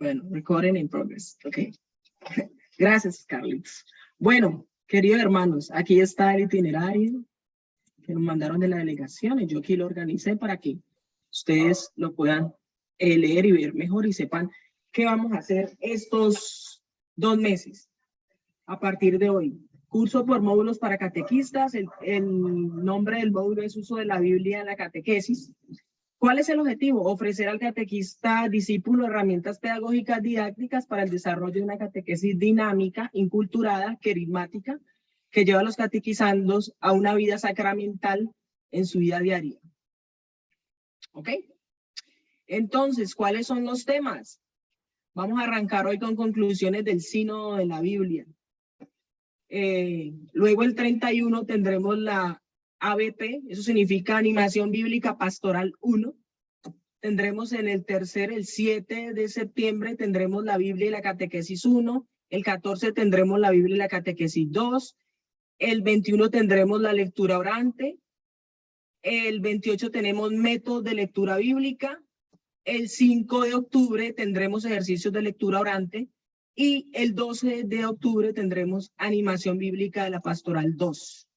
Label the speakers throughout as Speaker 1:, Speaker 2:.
Speaker 1: Bueno, recording in progress. Ok. Gracias, Carlitos. Bueno, queridos hermanos, aquí está el itinerario que nos mandaron de la delegación y yo aquí lo organicé para que ustedes lo puedan leer y ver mejor y sepan qué vamos a hacer estos 2 meses a partir de hoy. Curso por módulos para catequistas. El nombre del módulo es uso de la Biblia en la catequesis. ¿Cuál es el objetivo? Ofrecer al catequista discípulo herramientas pedagógicas didácticas para el desarrollo de una catequesis dinámica, inculturada, querigmática, que lleva a los catequizandos a una vida sacramental en su vida diaria. ¿Ok? Entonces, ¿cuáles son los temas? Vamos a arrancar hoy con conclusiones del sínodo de la Biblia. Luego el 31 tendremos la ABP, eso significa Animación Bíblica Pastoral 1. Tendremos en el el 7 de septiembre, tendremos la Biblia y la Catequesis 1. El 14 tendremos la Biblia y la Catequesis 2. El 21 tendremos la lectura orante. El 28 tenemos métodos de lectura bíblica. El 5 de octubre tendremos ejercicios de lectura orante. Y el 12 de octubre tendremos animación bíblica de la Pastoral 2.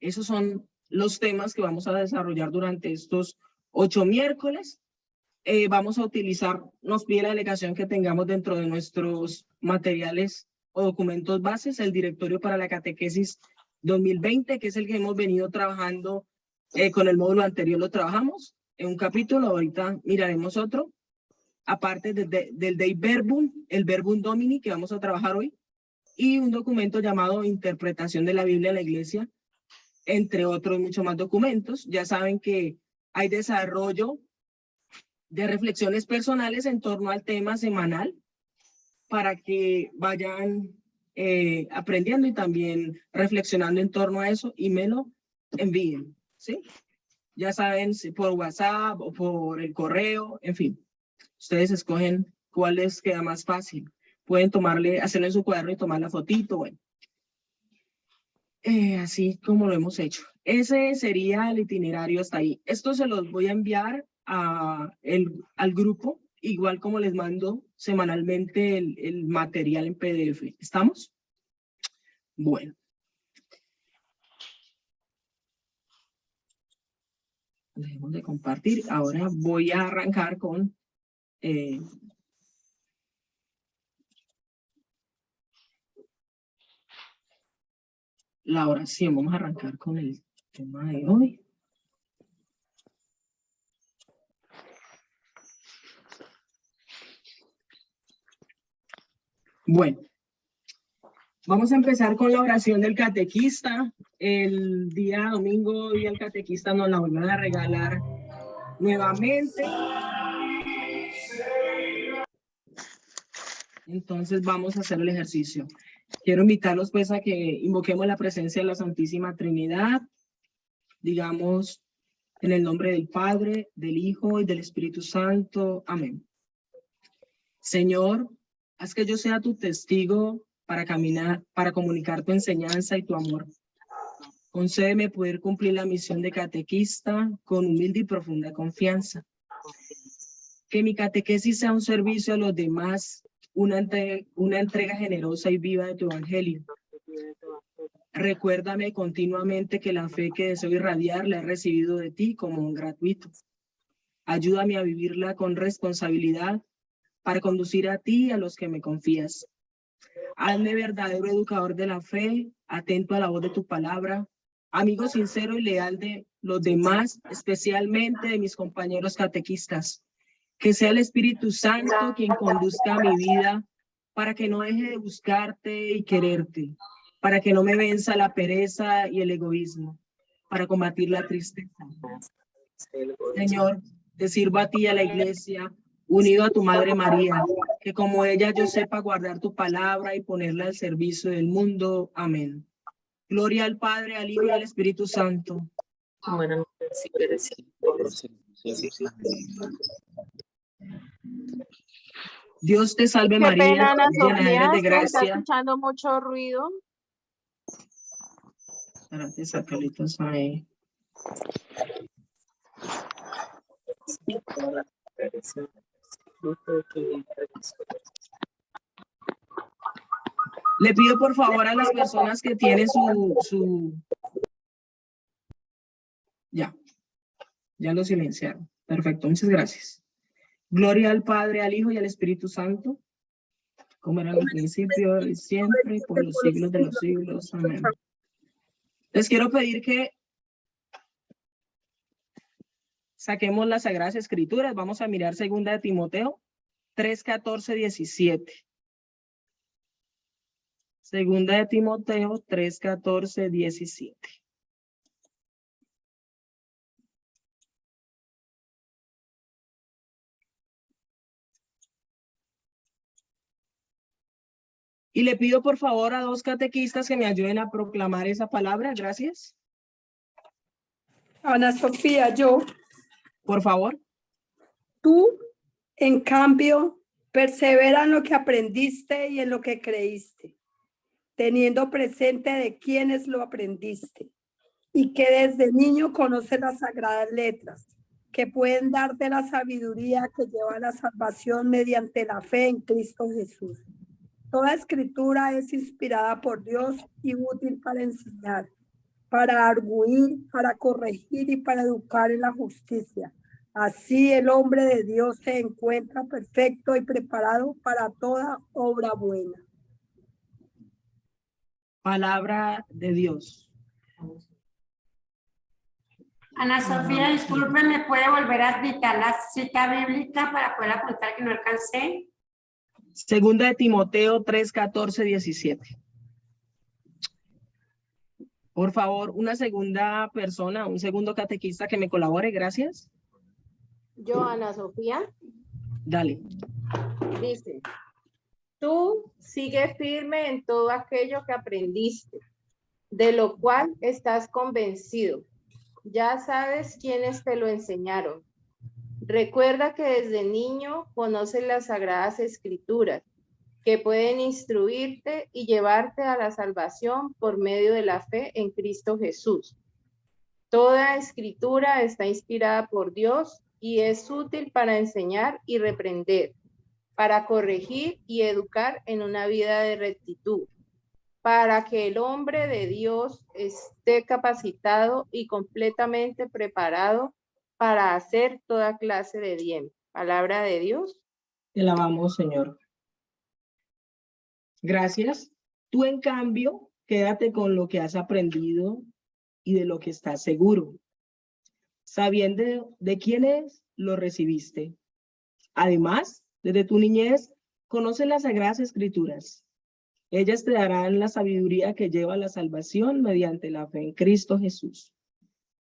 Speaker 1: Esos son los temas que vamos a desarrollar durante estos 8 miércoles. Vamos a utilizar, nos pide la delegación que tengamos dentro de nuestros materiales o documentos bases, el Directorio para la Catequesis 2020, que es el que hemos venido trabajando con el módulo anterior, lo trabajamos en un capítulo, ahorita miraremos otro. Aparte del Dei Verbum, el Verbum Domini, que vamos a trabajar hoy, y un documento llamado Interpretación de la Biblia en la Iglesia, entre otros muchos más documentos. Ya saben que hay desarrollo de reflexiones personales en torno al tema semanal para que vayan aprendiendo y también reflexionando en torno a eso y me lo envíen, ¿sí? Ya saben, si por WhatsApp o por el correo, en fin. Ustedes escogen cuál les queda más fácil. Pueden hacerlo en su cuaderno y tomar la fotito, bueno. Así como lo hemos hecho. Ese sería el itinerario hasta ahí. Esto se los voy a enviar al grupo, igual como les mando semanalmente el material en PDF. ¿Estamos? Bueno. Dejemos de compartir. Ahora voy a arrancar con la oración. Vamos a arrancar con el tema de hoy. Bueno, vamos a empezar con la oración del catequista. El día domingo, el catequista nos la volvieron a regalar nuevamente. Entonces vamos a hacer el ejercicio. Quiero invitarlos pues a que invoquemos la presencia de la Santísima Trinidad. Digamos, en el nombre del Padre, del Hijo y del Espíritu Santo. Amén. Señor, haz que yo sea tu testigo para caminar, para comunicar tu enseñanza y tu amor. Concédeme poder cumplir la misión de catequista con humilde y profunda confianza. Que mi catequesis sea un servicio a los demás, una entrega generosa y viva de tu evangelio. Recuérdame continuamente que la fe que deseo irradiar la he recibido de ti como un gratuito. Ayúdame a vivirla con responsabilidad para conducir a ti y a los que me confías. Hazme verdadero educador de la fe, atento a la voz de tu palabra, amigo sincero y leal de los demás, especialmente de mis compañeros catequistas. Que sea el Espíritu Santo quien conduzca mi vida para que no deje de buscarte y quererte, para que no me venza la pereza y el egoísmo, para combatir la tristeza. Señor, te sirvo a ti y a la Iglesia, unido a tu Madre María, que como ella yo sepa guardar tu palabra y ponerla al servicio del mundo. Amén. Gloria al Padre, al Hijo y al Espíritu Santo.
Speaker 2: Bueno,
Speaker 1: Dios te salve
Speaker 3: Qué
Speaker 1: María,
Speaker 3: pena, Ana
Speaker 1: llena
Speaker 3: Sofía,
Speaker 1: eres de
Speaker 3: se está
Speaker 1: gracia.
Speaker 3: escuchando mucho ruido.
Speaker 1: Gracias a Carlitos ahí.
Speaker 2: fruto de tu vida.
Speaker 1: Le pido por favor a las personas que tienen su... Ya lo silenciaron. Perfecto, muchas gracias. Gloria al Padre, al Hijo y al Espíritu Santo, como era en el principio y siempre, y por los siglos de los siglos. Amén. Les quiero pedir que saquemos las Sagradas Escrituras. Vamos a mirar 2 de Timoteo 3, 14, 17. 2 de Timoteo 3, 14, 17. Y le pido por favor a 2 catequistas que me ayuden a proclamar esa palabra. Gracias.
Speaker 3: Ana Sofía, yo.
Speaker 1: Por favor.
Speaker 3: Tú, en cambio, persevera en lo que aprendiste y en lo que creíste, teniendo presente de quiénes lo aprendiste y que desde niño conoces las sagradas letras, que pueden darte la sabiduría que lleva a la salvación mediante la fe en Cristo Jesús. Toda escritura es inspirada por Dios y útil para enseñar, para arguir, para corregir y para educar en la justicia. Así el hombre de Dios se encuentra perfecto y preparado para toda obra buena.
Speaker 1: Palabra de Dios.
Speaker 4: Ana Sofía, disculpe, ¿me puede volver a dictar la cita bíblica para poder apuntar que no alcancé?
Speaker 1: 2 de Timoteo 3, 14, 17. Por favor, una segunda persona, un segundo catequista que me colabore, gracias.
Speaker 2: Yo, Ana Sofía,
Speaker 1: Dale.
Speaker 2: dice, tú sigue firme en todo aquello que aprendiste, de lo cual estás convencido. Ya sabes quiénes te lo enseñaron. Recuerda que desde niño conoces las Sagradas Escrituras, que pueden instruirte y llevarte a la salvación por medio de la fe en Cristo Jesús. Toda escritura está inspirada por Dios y es útil para enseñar y reprender, para corregir y educar en una vida de rectitud, para que el hombre de Dios esté capacitado y completamente preparado para hacer toda clase de bien. Palabra de Dios.
Speaker 1: Te alabamos, Señor. Gracias. Tú, en cambio, quédate con lo que has aprendido y de lo que estás seguro, sabiendo de quiénes lo recibiste. Además, desde tu niñez, conoces las Sagradas Escrituras. Ellas te darán la sabiduría que lleva a la salvación mediante la fe en Cristo Jesús.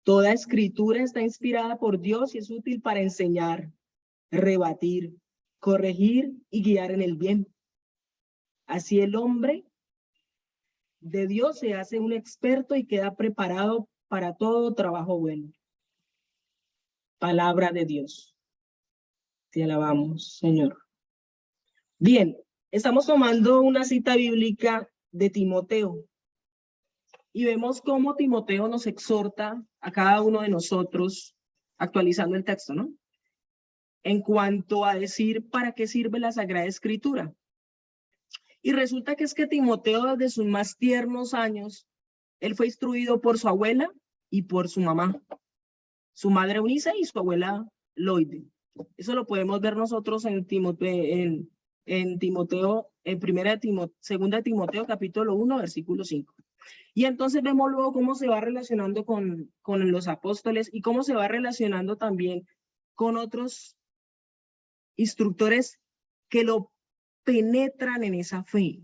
Speaker 1: Toda escritura está inspirada por Dios y es útil para enseñar, rebatir, corregir y guiar en el bien. Así el hombre de Dios se hace un experto y queda preparado para todo trabajo bueno. Palabra de Dios. Te alabamos, Señor. Bien, estamos tomando una cita bíblica de Timoteo y vemos cómo Timoteo nos exhorta a cada uno de nosotros, actualizando el texto, ¿no? En cuanto a decir para qué sirve la Sagrada Escritura. Y resulta que es que Timoteo, desde sus más tiernos años, él fue instruido por su abuela y por su mamá, su madre Eunice y su abuela Loide. Eso lo podemos ver nosotros en Timoteo, segunda de Timoteo, capítulo 1, versículo 5. Y entonces vemos luego cómo se va relacionando con los apóstoles y cómo se va relacionando también con otros instructores que lo penetran en esa fe.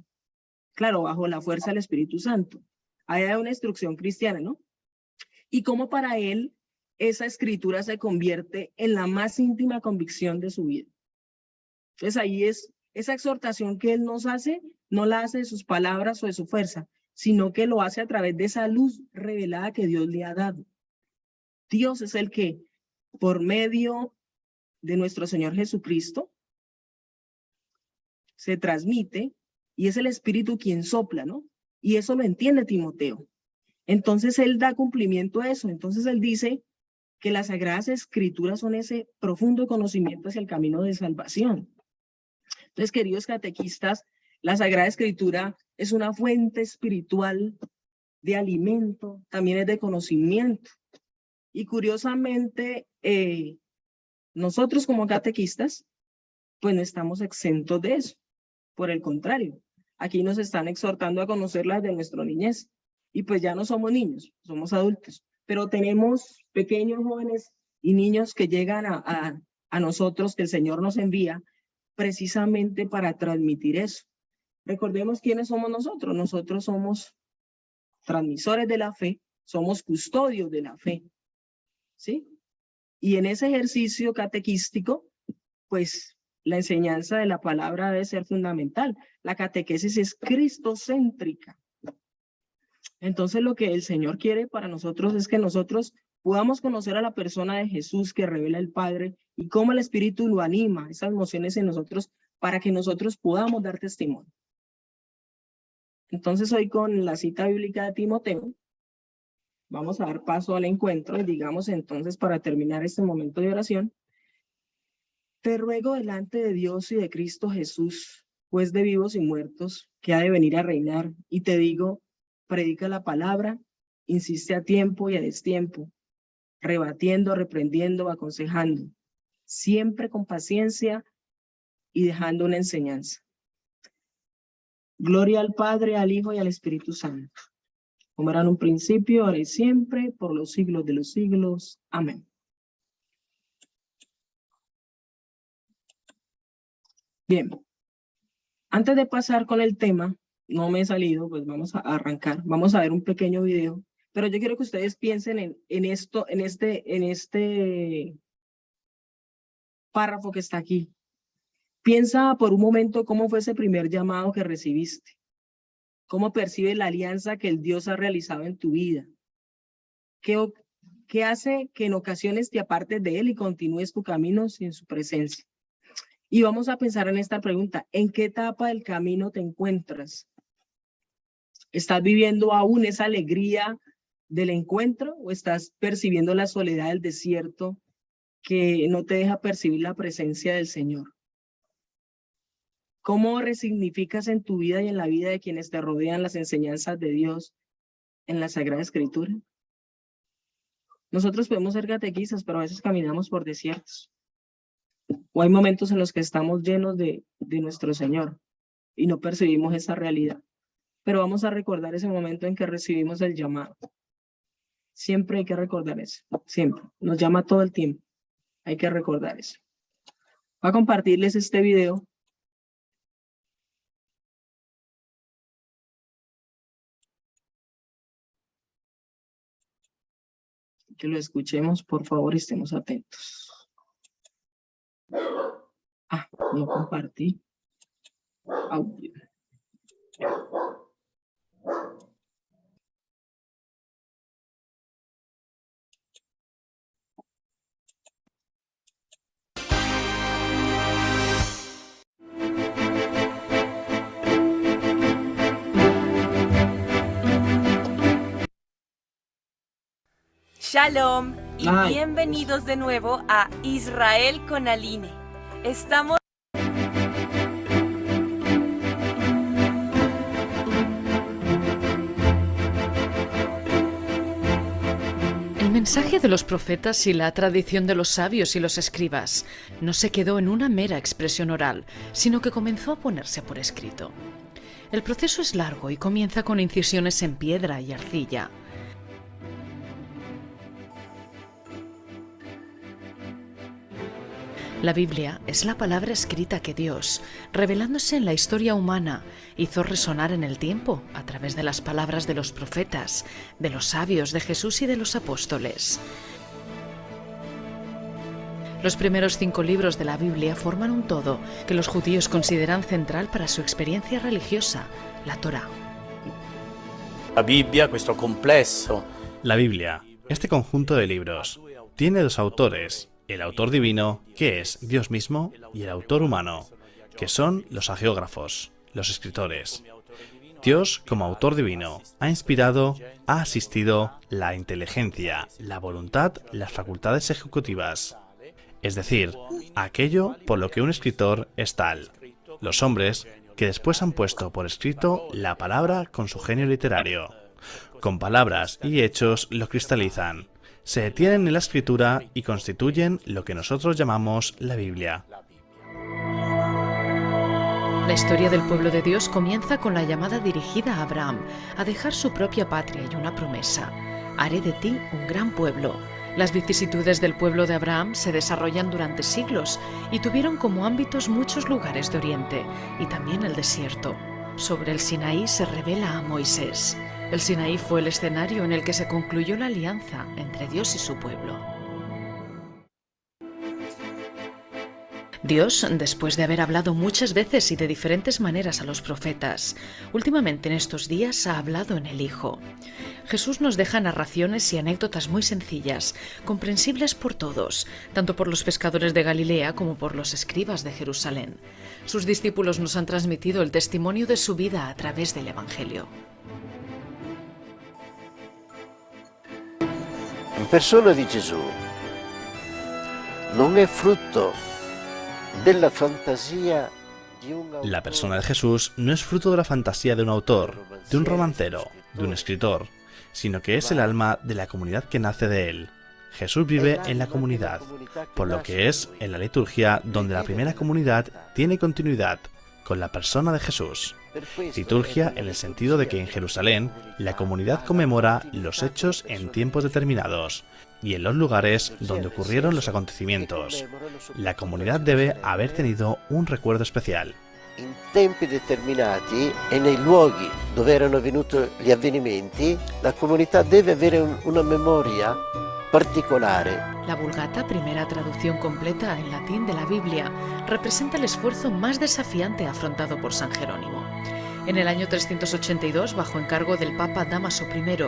Speaker 1: Claro, bajo la fuerza del Espíritu Santo. Ahí hay una instrucción cristiana, ¿no? Y cómo para él esa escritura se convierte en la más íntima convicción de su vida. Entonces ahí es esa exhortación que él nos hace, no la hace de sus palabras o de su fuerza, sino que lo hace a través de esa luz revelada que Dios le ha dado. Dios es el que, por medio de nuestro Señor Jesucristo, se transmite y es el Espíritu quien sopla, ¿no? Y eso lo entiende Timoteo. Entonces él da cumplimiento a eso. Entonces él dice que las Sagradas Escrituras son ese profundo conocimiento hacia el camino de salvación. Entonces, queridos catequistas, la Sagrada Escritura es una fuente espiritual de alimento, también es de conocimiento. Y curiosamente, nosotros como catequistas, pues no estamos exentos de eso. Por el contrario, aquí nos están exhortando a conocerlas de nuestra niñez. Y pues ya no somos niños, somos adultos. Pero tenemos pequeños jóvenes y niños que llegan a nosotros, que el Señor nos envía precisamente para transmitir eso. Recordemos quiénes somos nosotros. Nosotros somos transmisores de la fe, somos custodios de la fe, ¿sí? Y en ese ejercicio catequístico, pues la enseñanza de la palabra debe ser fundamental. La catequesis es cristocéntrica. Entonces lo que el Señor quiere para nosotros es que nosotros podamos conocer a la persona de Jesús que revela el Padre y cómo el Espíritu lo anima, esas emociones en nosotros, para que nosotros podamos dar testimonio. Entonces hoy con la cita bíblica de Timoteo, vamos a dar paso al encuentro y digamos entonces para terminar este momento de oración, te ruego delante de Dios y de Cristo Jesús, juez de vivos y muertos, que ha de venir a reinar, y te digo, predica la palabra, insiste a tiempo y a destiempo, rebatiendo, reprendiendo, aconsejando, siempre con paciencia y dejando una enseñanza. Gloria al Padre, al Hijo y al Espíritu Santo, como era en un principio, ahora y siempre, por los siglos de los siglos. Amén. Bien, antes de pasar con el tema, no me he salido, pues vamos a arrancar. Vamos a ver un pequeño video, pero yo quiero que ustedes piensen en este párrafo que está aquí. Piensa por un momento cómo fue ese primer llamado que recibiste. ¿Cómo percibes la alianza que el Dios ha realizado en tu vida? ¿Qué hace que en ocasiones te apartes de Él y continúes tu camino sin su presencia? Y vamos a pensar en esta pregunta. ¿En qué etapa del camino te encuentras? ¿Estás viviendo aún esa alegría del encuentro o estás percibiendo la soledad del desierto que no te deja percibir la presencia del Señor? ¿Cómo resignificas en tu vida y en la vida de quienes te rodean las enseñanzas de Dios en la Sagrada Escritura? Nosotros podemos ser catequistas, pero a veces caminamos por desiertos. O hay momentos en los que estamos llenos de nuestro Señor y no percibimos esa realidad. Pero vamos a recordar ese momento en que recibimos el llamado. Siempre hay que recordar eso, siempre. Nos llama todo el tiempo. Hay que recordar eso. Voy a compartirles este video. Que lo escuchemos, por favor, y estemos atentos. No compartí audio.
Speaker 5: Shalom y
Speaker 1: Ay.
Speaker 5: bienvenidos de nuevo a Israel con Aline. Estamos
Speaker 6: El mensaje de los profetas y la tradición de los sabios y los escribas no se quedó en una mera expresión oral, sino que comenzó a ponerse por escrito. El proceso es largo y comienza con incisiones en piedra y arcilla. La Biblia es la palabra escrita que Dios, revelándose en la historia humana, hizo resonar en el tiempo a través de las palabras de los profetas, de los sabios, de Jesús y de los apóstoles. Los primeros 5 libros de la Biblia forman un todo que los judíos consideran central para su experiencia religiosa, la Torá.
Speaker 7: La Biblia, questo complesso.
Speaker 8: La Biblia, este conjunto de libros, tiene 2 autores, el autor divino, que es Dios mismo, y el autor humano, que son los hagiógrafos, los escritores. Dios, como autor divino, ha inspirado, ha asistido la inteligencia, la voluntad, las facultades ejecutivas. Es decir, aquello por lo que un escritor es tal. Los hombres que después han puesto por escrito la palabra con su genio literario. Con palabras y hechos lo cristalizan. Se detienen en la escritura y constituyen lo que nosotros llamamos la Biblia.
Speaker 6: La historia del pueblo de Dios comienza con la llamada dirigida a Abraham a dejar su propia patria y una promesa: haré de ti un gran pueblo. Las vicisitudes del pueblo de Abraham se desarrollan durante siglos y tuvieron como ámbitos muchos lugares de Oriente y también el desierto. Sobre el Sinaí se revela a Moisés. El Sinaí fue el escenario en el que se concluyó la alianza entre Dios y su pueblo. Dios, después de haber hablado muchas veces y de diferentes maneras a los profetas, últimamente en estos días ha hablado en el Hijo. Jesús nos deja narraciones y anécdotas muy sencillas, comprensibles por todos, tanto por los pescadores de Galilea como por los escribas de Jerusalén. Sus discípulos nos han transmitido el testimonio de su vida a través del Evangelio.
Speaker 9: La persona di Gesù non è frutto della fantasia di un autore.
Speaker 8: La persona de Jesús no es fruto de la fantasía de un autor, de un romancero, de un escritor, sino que es el alma de la comunidad que nace de él. Jesús vive en la comunidad, por lo que es en la liturgia donde la primera comunidad tiene continuidad con la persona de Jesús. Liturgia en el sentido de que en Jerusalén la comunidad conmemora los hechos en tiempos determinados y en los lugares donde ocurrieron los acontecimientos. La comunidad debe haber tenido un recuerdo especial.
Speaker 9: In tempi determinati e nei luoghi dove erano avvenuti gli avvenimenti, la comunità deve avere una memoria particolare.
Speaker 6: La Vulgata, primera traducción completa en latín de la Biblia, representa el esfuerzo más desafiante afrontado por San Jerónimo. En el año 382, bajo encargo del Papa Dámaso I,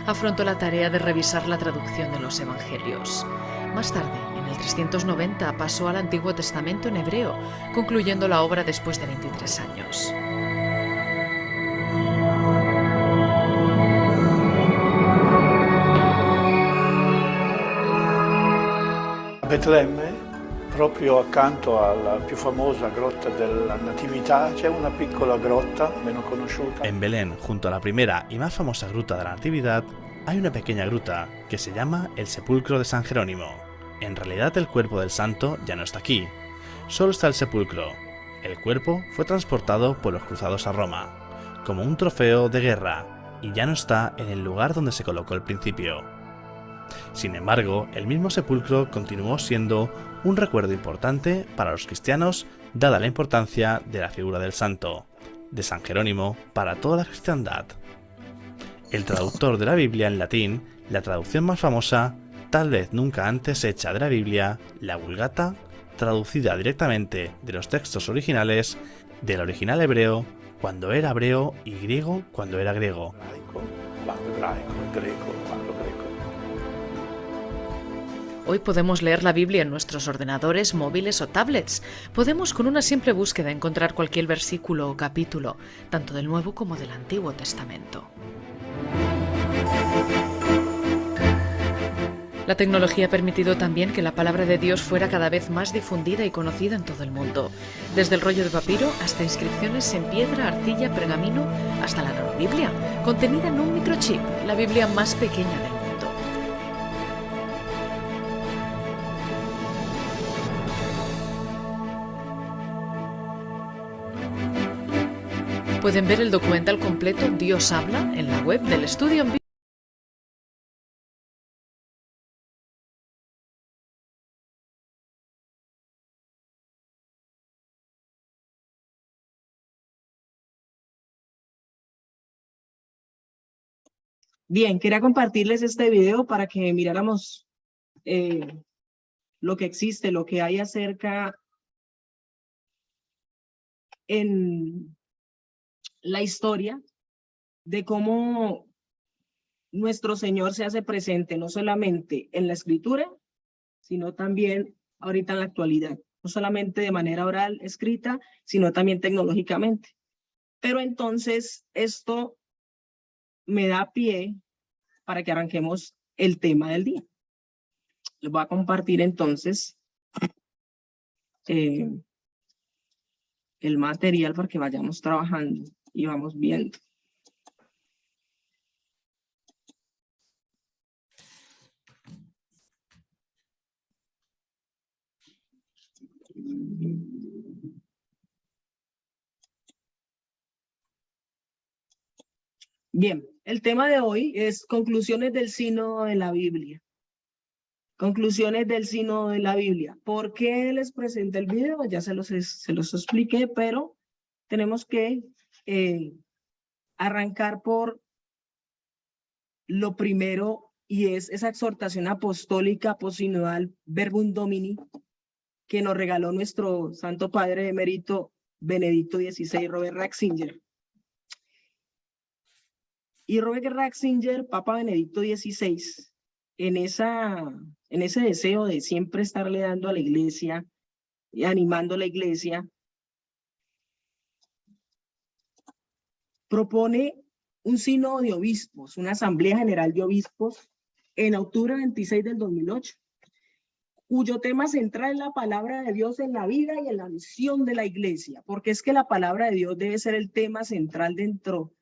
Speaker 6: afrontó la tarea de revisar la traducción de los Evangelios. Más tarde, en el 390, pasó al Antiguo Testamento en hebreo, concluyendo la obra después de 23 años.
Speaker 10: A Betlemme, proprio accanto alla più famosa grotta della Natività, c'è una piccola grotta meno conosciuta.
Speaker 8: En Belén, junto a la primera y más famosa gruta de la Natividad, hay una pequeña gruta que se llama el Sepulcro de San Jerónimo. En realidad el cuerpo del santo ya no está aquí, solo está el sepulcro. El cuerpo fue transportado por los cruzados a Roma, como un trofeo de guerra, y ya no está en el lugar donde se colocó al principio. Sin embargo, el mismo sepulcro continuó siendo un recuerdo importante para los cristianos, dada la importancia de la figura del santo, de San Jerónimo, para toda la cristiandad. El traductor de la Biblia en latín, la traducción más famosa, tal vez nunca antes hecha de la Biblia, la Vulgata, traducida directamente de los textos originales, del original hebreo, cuando era hebreo, y griego, cuando era griego.
Speaker 6: Hoy podemos leer la Biblia en nuestros ordenadores, móviles o tablets. Podemos con una simple búsqueda encontrar cualquier versículo o capítulo, tanto del Nuevo como del Antiguo Testamento. La tecnología ha permitido también que la palabra de Dios fuera cada vez más difundida y conocida en todo el mundo. Desde el rollo de papiro hasta inscripciones en piedra, arcilla, pergamino, hasta la nanobiblia, contenida en un microchip, la Biblia más pequeña del mundo. Pueden ver el documental completo Dios habla en la web del Estudio en Vivo.
Speaker 1: Bien, quería compartirles este video para que miráramos lo que existe, lo que hay acerca en la historia de cómo nuestro Señor se hace presente no solamente en la escritura, sino también ahorita en la actualidad, no solamente de manera oral, escrita, sino también tecnológicamente. Pero entonces esto me da pie para que arranquemos el tema del día. Les voy a compartir entonces el material para que vayamos trabajando y vamos viendo. Bien, el tema de hoy es conclusiones del sínodo de la Biblia. Conclusiones del sínodo de la Biblia. ¿Por qué les presenté el video? Ya se los expliqué, pero tenemos que arrancar por lo primero, y es esa exhortación apostólica posinodal Verbum Domini que nos regaló nuestro Santo Padre Emérito Benedicto XVI, Robert Ratzinger. Y Robert Ratzinger, Papa Benedicto XVI, en ese deseo de siempre estarle dando a la iglesia y animando a la iglesia, propone un sínodo de obispos, una asamblea general de obispos, en octubre 26 del 2008, cuyo tema central es la palabra de Dios en la vida y en la misión de la iglesia, porque es que la palabra de Dios debe ser el tema central dentro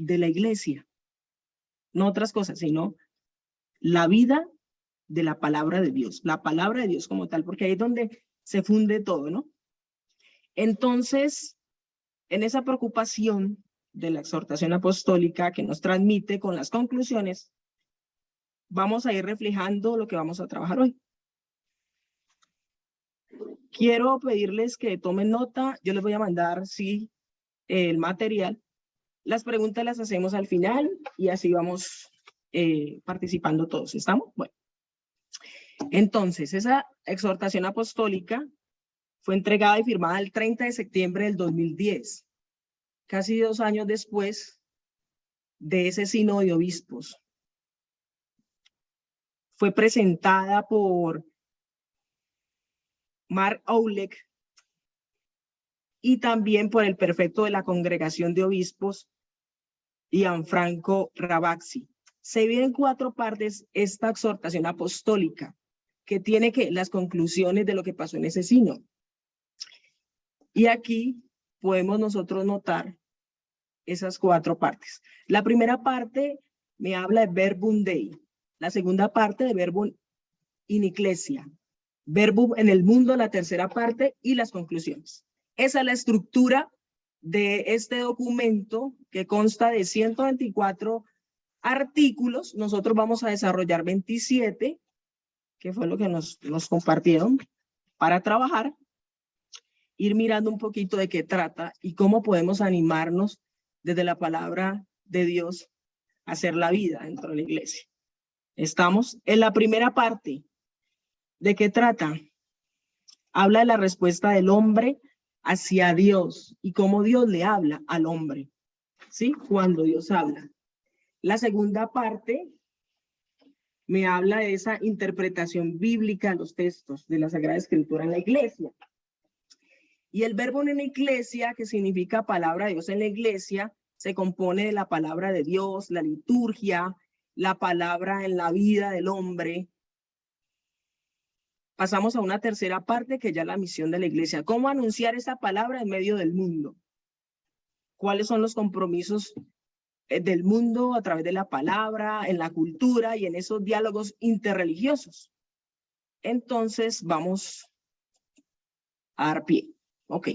Speaker 1: de la iglesia, no otras cosas, sino la vida de la palabra de Dios, la palabra de Dios como tal, porque ahí es donde se funde todo, ¿no? Entonces, en esa preocupación de la exhortación apostólica que nos transmite con las conclusiones, vamos a ir reflejando lo que vamos a trabajar hoy. Quiero pedirles que tomen nota, yo les voy a mandar, sí, el material. Las preguntas las hacemos al final y así vamos participando todos. ¿Estamos? Bueno. Entonces, esa exhortación apostólica fue entregada y firmada el 30 de septiembre del 2010, casi 2 años después de ese sínodo de obispos. Fue presentada por Mark Owlek y también por el prefecto de la Congregación de Obispos, Gianfranco Ravazzi. Se divide en 4 partes esta exhortación apostólica, que tiene las conclusiones de lo que pasó en ese sínodo. Y aquí podemos nosotros notar esas 4 partes. La primera parte me habla de Verbum Dei, la segunda parte de Verbum in Ecclesia, Verbum en el mundo, la tercera parte, y las conclusiones. Esa es la estructura de este documento que consta de 124 artículos. Nosotros vamos a desarrollar 27, que fue lo que nos compartieron para trabajar, ir mirando un poquito de qué trata y cómo podemos animarnos desde la palabra de Dios a hacer la vida dentro de la iglesia. Estamos en la primera parte. ¿De qué trata? Habla de la respuesta del hombre hacia Dios y cómo Dios le habla al hombre, ¿sí? Cuando Dios habla. La segunda parte me habla de esa interpretación bíblica de los textos de la Sagrada Escritura en la iglesia. Y el verbo en la iglesia, que significa palabra de Dios en la iglesia, se compone de la palabra de Dios, la liturgia, la palabra en la vida del hombre. Pasamos a una tercera parte que ya es la misión de la iglesia. ¿Cómo anunciar esa palabra en medio del mundo? ¿Cuáles son los compromisos del mundo a través de la palabra, en la cultura y en esos diálogos interreligiosos? Entonces vamos a dar pie. Ok.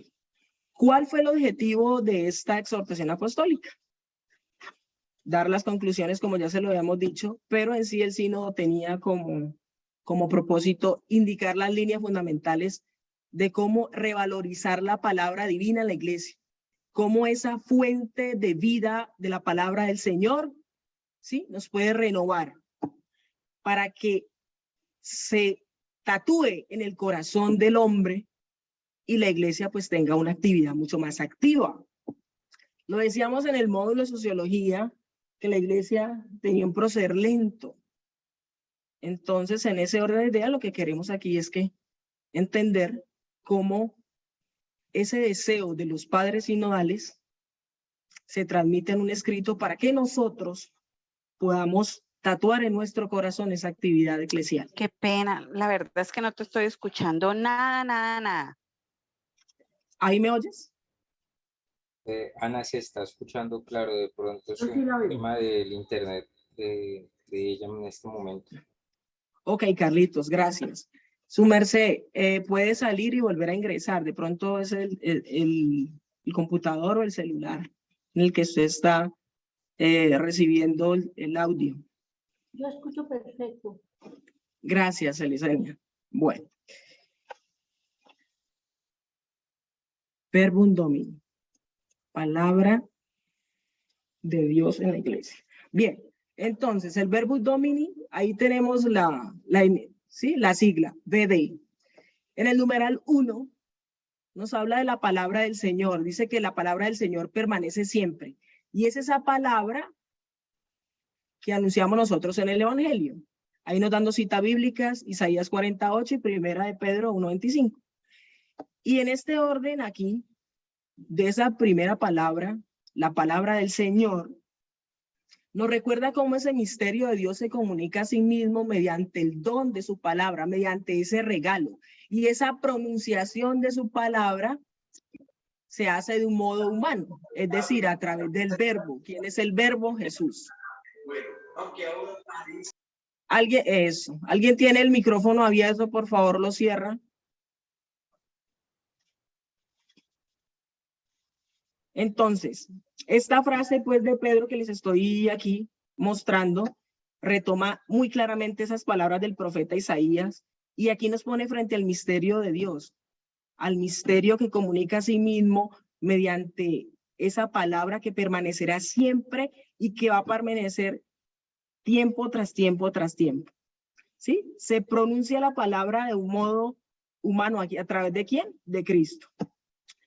Speaker 1: ¿Cuál fue el objetivo de esta exhortación apostólica? Dar las conclusiones, como ya se lo habíamos dicho, pero en sí el sínodo tenía como propósito indicar las líneas fundamentales de cómo revalorizar la palabra divina en la iglesia, cómo esa fuente de vida de la palabra del Señor, ¿sí?, nos puede renovar para que se tatúe en el corazón del hombre y la iglesia pues tenga una actividad mucho más activa. Lo decíamos en el módulo de sociología, que la iglesia tenía un proceder lento. Entonces, en ese orden de ideas, lo que queremos aquí es que entender cómo ese deseo de los padres sinodales se transmite en un escrito para que nosotros podamos tatuar en nuestro corazón esa actividad eclesial.
Speaker 11: Qué pena, la verdad es que no te estoy escuchando nada.
Speaker 1: ¿Ahí me oyes?
Speaker 12: Ana se está escuchando, claro, de pronto es un tema del internet de ella en este momento.
Speaker 1: Ok, Carlitos, gracias. Su merced, puede salir y volver a ingresar. De pronto es el computador o el celular en el que usted está recibiendo el audio.
Speaker 4: Yo escucho perfecto.
Speaker 1: Gracias, Elisenia. Bueno. Verbum Domini. Palabra de Dios en la iglesia. Bien, entonces el Verbum Domini, ahí tenemos la sigla, VD. En el numeral 1 nos habla de la palabra del Señor. Dice que la palabra del Señor permanece siempre. Y es esa palabra que anunciamos nosotros en el Evangelio. Ahí nos dando citas bíblicas, Isaías 48 y Primera de Pedro 1:25. Y en este orden aquí, de esa primera palabra, la palabra del Señor, nos recuerda cómo ese misterio de Dios se comunica a sí mismo mediante el don de su palabra, mediante ese regalo. Y esa pronunciación de su palabra se hace de un modo humano, es decir, a través del verbo. ¿Quién es el verbo? Jesús. ¿Alguien tiene el micrófono abierto? Por favor, lo cierra. Entonces, esta frase pues de Pedro que les estoy aquí mostrando, retoma muy claramente esas palabras del profeta Isaías y aquí nos pone frente al misterio de Dios, al misterio que comunica a sí mismo mediante esa palabra que permanecerá siempre y que va a permanecer tiempo tras tiempo tras tiempo. ¿Sí? Se pronuncia la palabra de un modo humano aquí, ¿a través de quién? De Cristo.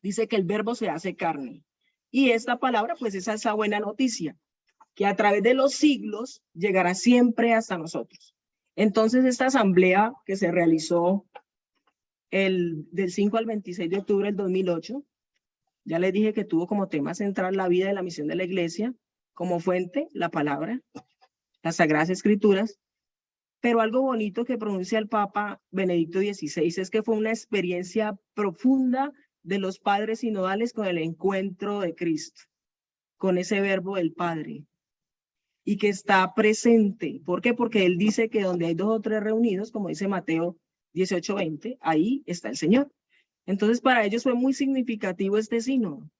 Speaker 1: Dice que el verbo se hace carne. Y esta palabra, pues esa es la buena noticia, que a través de los siglos llegará siempre hasta nosotros. Entonces, esta asamblea que se realizó del 5 al 26 de octubre del 2008, ya les dije que tuvo como tema central la vida y la misión de la iglesia, como fuente, la palabra, las Sagradas Escrituras, pero algo bonito que pronuncia el Papa Benedicto XVI es que fue una experiencia profunda de los padres sinodales con el encuentro de Cristo, con ese verbo del Padre, y que está presente. ¿Por qué? Porque él dice que donde hay 2 o 3 reunidos, como dice Mateo 18:20, ahí está el Señor. Entonces para ellos fue muy significativo este sínodo.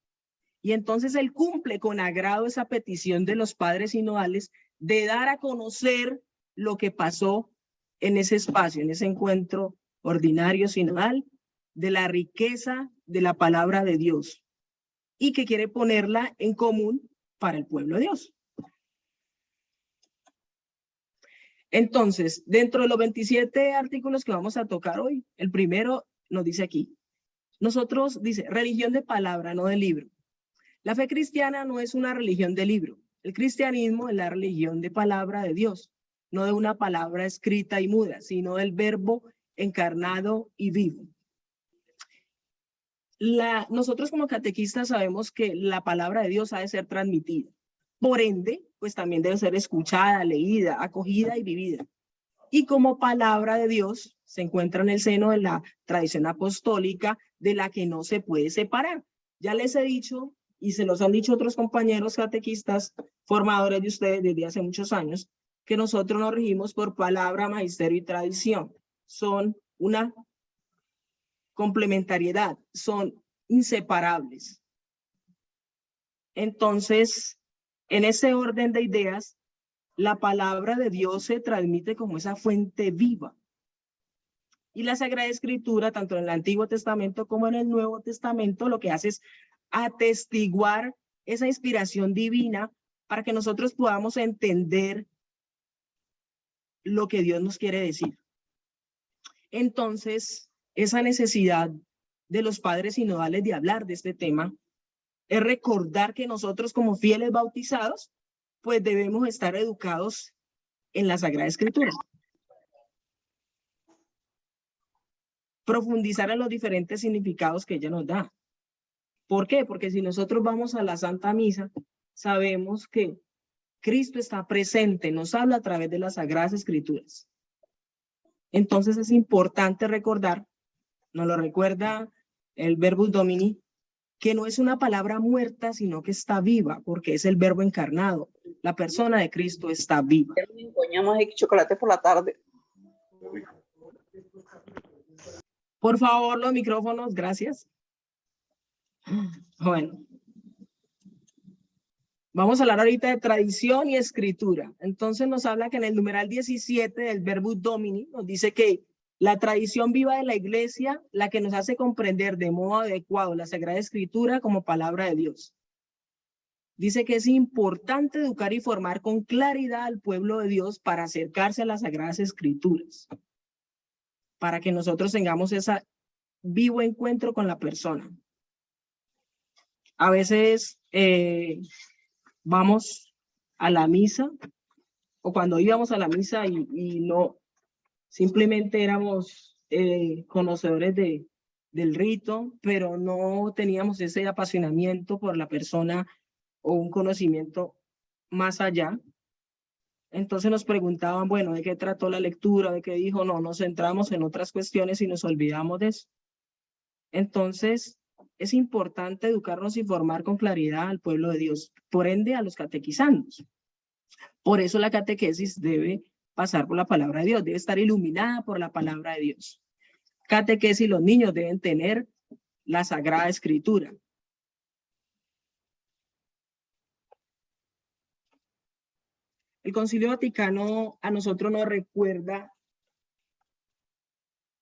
Speaker 1: Y entonces él cumple con agrado esa petición de los padres sinodales de dar a conocer lo que pasó en ese espacio, en ese encuentro ordinario sinodal, de la riqueza de la palabra de Dios y que quiere ponerla en común para el pueblo de Dios. Entonces, dentro de los 27 artículos que vamos a tocar hoy, el primero nos dice aquí, nosotros, dice, religión de palabra, no de libro. La fe cristiana no es una religión de libro. El cristianismo es la religión de palabra de Dios, no de una palabra escrita y muda, sino del verbo encarnado y vivo. Nosotros como catequistas sabemos que la palabra de Dios ha de ser transmitida. Por ende, pues también debe ser escuchada, leída, acogida y vivida. Y como palabra de Dios se encuentra en el seno de la tradición apostólica de la que no se puede separar. Ya les he dicho, y se los han dicho otros compañeros catequistas, formadores de ustedes desde hace muchos años, que nosotros nos regimos por palabra, magisterio y tradición. Son una complementariedad, son inseparables. Entonces, en ese orden de ideas, la palabra de Dios se transmite como esa fuente viva. Y la Sagrada Escritura, tanto en el Antiguo Testamento como en el Nuevo Testamento, lo que hace es atestiguar esa inspiración divina para que nosotros podamos entender lo que Dios nos quiere decir. Entonces, esa necesidad de los padres sinodales de hablar de este tema es recordar que nosotros como fieles bautizados, pues debemos estar educados en la Sagrada Escritura. Profundizar en los diferentes significados que ella nos da. ¿Por qué? Porque si nosotros vamos a la Santa Misa, sabemos que Cristo está presente, nos habla a través de las Sagradas Escrituras. Entonces es importante recordar, nos lo recuerda el Verbum Domini, que no es una palabra muerta, sino que está viva, porque es el Verbo encarnado. La persona de Cristo está viva.
Speaker 13: Coñamos y chocolate por la tarde.
Speaker 1: Por favor, los micrófonos, gracias. Bueno. Vamos a hablar ahorita de tradición y escritura. Entonces nos habla que en el numeral 17 del Verbum Domini nos dice que la tradición viva de la iglesia, la que nos hace comprender de modo adecuado la Sagrada Escritura como palabra de Dios. Dice que es importante educar y formar con claridad al pueblo de Dios para acercarse a las Sagradas Escrituras, para que nosotros tengamos ese vivo encuentro con la persona. A veces vamos a la misa, o cuando íbamos a la misa y no, simplemente éramos conocedores del rito, pero no teníamos ese apasionamiento por la persona o un conocimiento más allá. Entonces nos preguntaban, bueno, ¿de qué trató la lectura? ¿De qué dijo? No, nos centramos en otras cuestiones y nos olvidamos de eso. Entonces, es importante educarnos y formar con claridad al pueblo de Dios, por ende a los catequizandos. Por eso la catequesis debe pasar por la palabra de Dios, debe estar iluminada por la palabra de Dios. Catequesis, los niños deben tener la Sagrada Escritura. El Concilio Vaticano a nosotros nos recuerda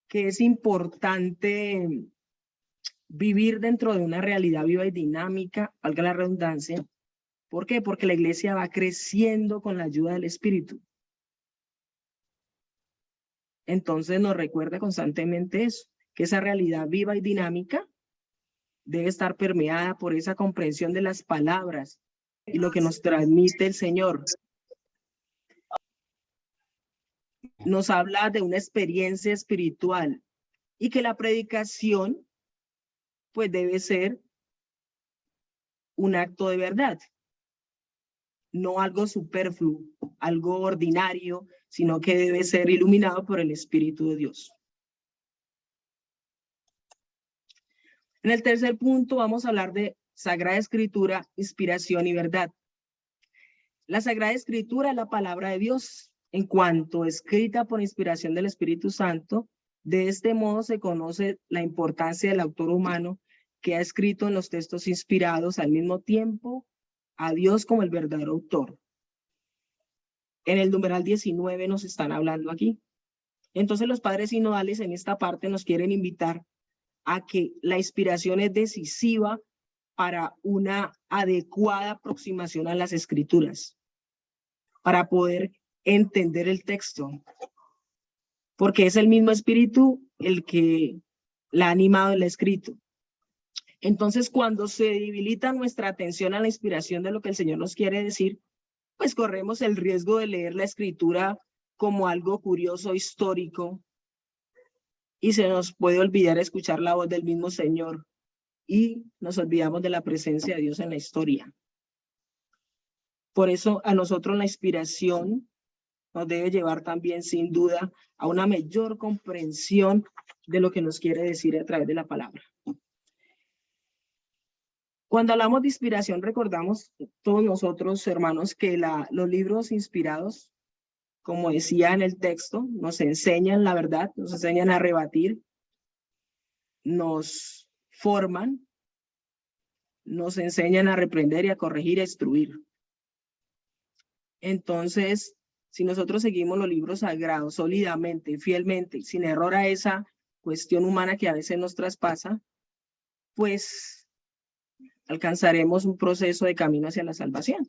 Speaker 1: que es importante vivir dentro de una realidad viva y dinámica, valga la redundancia. ¿Por qué? Porque la iglesia va creciendo con la ayuda del Espíritu. Entonces nos recuerda constantemente eso, que esa realidad viva y dinámica debe estar permeada por esa comprensión de las palabras y lo que nos transmite el Señor. Nos habla de una experiencia espiritual y que la predicación pues debe ser un acto de verdad, no algo superfluo, algo ordinario, sino que debe ser iluminado por el Espíritu de Dios. En el tercer punto vamos a hablar de Sagrada Escritura, inspiración y verdad. La Sagrada Escritura es la palabra de Dios en cuanto escrita por inspiración del Espíritu Santo. De este modo se conoce la importancia del autor humano que ha escrito en los textos inspirados al mismo tiempo a Dios como el verdadero autor. En el numeral 19 nos están hablando aquí. Entonces los padres sinodales en esta parte nos quieren invitar a que la inspiración es decisiva para una adecuada aproximación a las escrituras, para poder entender el texto, porque es el mismo espíritu el que la ha animado en el escrito. Entonces, cuando se debilita nuestra atención a la inspiración de lo que el Señor nos quiere decir, pues corremos el riesgo de leer la escritura como algo curioso, histórico, y se nos puede olvidar escuchar la voz del mismo Señor, y nos olvidamos de la presencia de Dios en la historia. Por eso a nosotros la inspiración nos debe llevar también, sin duda, a una mayor comprensión de lo que nos quiere decir a través de la palabra. Cuando hablamos de inspiración, recordamos todos nosotros, hermanos, que los libros inspirados, como decía en el texto, nos enseñan la verdad, nos enseñan a rebatir, nos forman, nos enseñan a reprender y a corregir, a instruir. Entonces, si nosotros seguimos los libros sagrados sólidamente, fielmente, sin error a esa cuestión humana que a veces nos traspasa, pues alcanzaremos un proceso de camino hacia la salvación.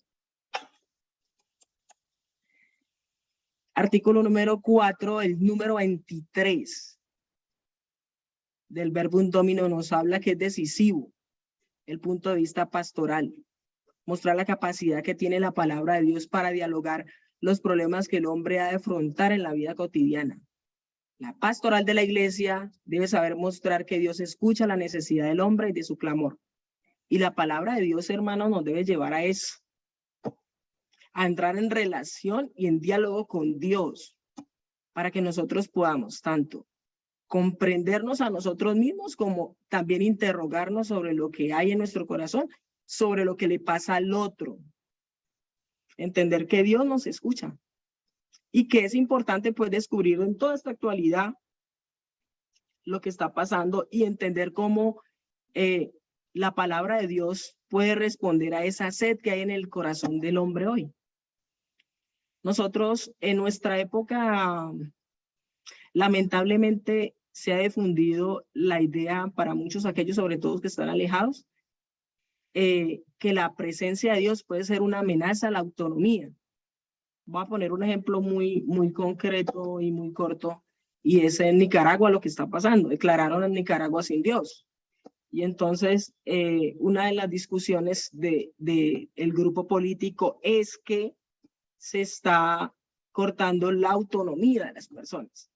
Speaker 1: Artículo número 4, el número 23 del Verbum Domini nos habla que es decisivo el punto de vista pastoral, mostrar la capacidad que tiene la palabra de Dios para dialogar los problemas que el hombre ha de afrontar en la vida cotidiana. La pastoral de la iglesia debe saber mostrar que Dios escucha la necesidad del hombre y de su clamor. Y la palabra de Dios, hermanos, nos debe llevar a eso, a entrar en relación y en diálogo con Dios, para que nosotros podamos tanto comprendernos a nosotros mismos como también interrogarnos sobre lo que hay en nuestro corazón, sobre lo que le pasa al otro. Entender que Dios nos escucha y que es importante pues descubrir en toda esta actualidad lo que está pasando y entender cómo la palabra de Dios puede responder a esa sed que hay en el corazón del hombre hoy. Nosotros en nuestra época, lamentablemente, se ha difundido la idea para muchos, aquellos sobre todo que están alejados, que la presencia de Dios puede ser una amenaza a la autonomía. Voy a poner un ejemplo muy concreto y muy corto, y es en Nicaragua lo que está pasando. Declararon a Nicaragua sin Dios. Y entonces, una de las discusiones del grupo político es que se está cortando la autonomía de las personas.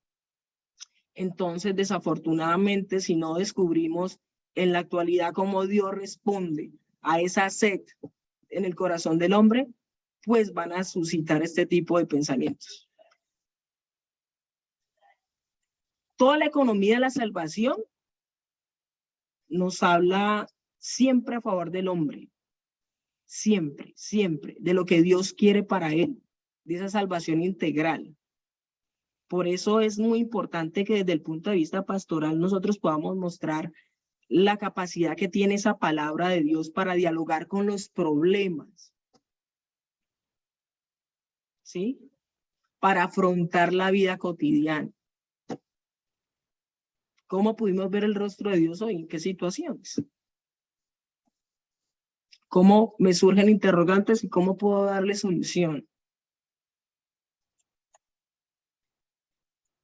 Speaker 1: Entonces, desafortunadamente, si no descubrimos en la actualidad cómo Dios responde a esa sed en el corazón del hombre, pues van a suscitar este tipo de pensamientos. Toda la economía de la salvación nos habla siempre a favor del hombre. Siempre, siempre, de lo que Dios quiere para él, de esa salvación integral. Por eso es muy importante que desde el punto de vista pastoral nosotros podamos mostrar la capacidad que tiene esa palabra de Dios para dialogar con los problemas, ¿sí? Para afrontar la vida cotidiana. ¿Cómo pudimos ver el rostro de Dios hoy? ¿En qué situaciones? ¿Cómo me surgen interrogantes y cómo puedo darle solución?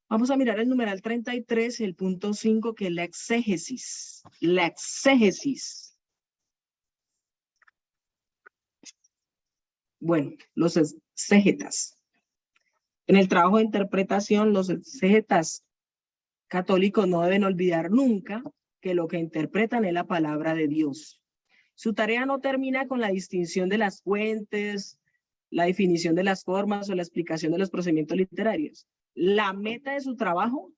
Speaker 1: Vamos a mirar el numeral 33, el punto 5, que es la exégesis. La exégesis. Bueno, los exégetas. En el trabajo de interpretación, los exégetas católicos no deben olvidar nunca que lo que interpretan es la palabra de Dios. Su tarea no termina con la distinción de las fuentes, la definición de las formas o la explicación de los procedimientos literarios. La meta de su trabajo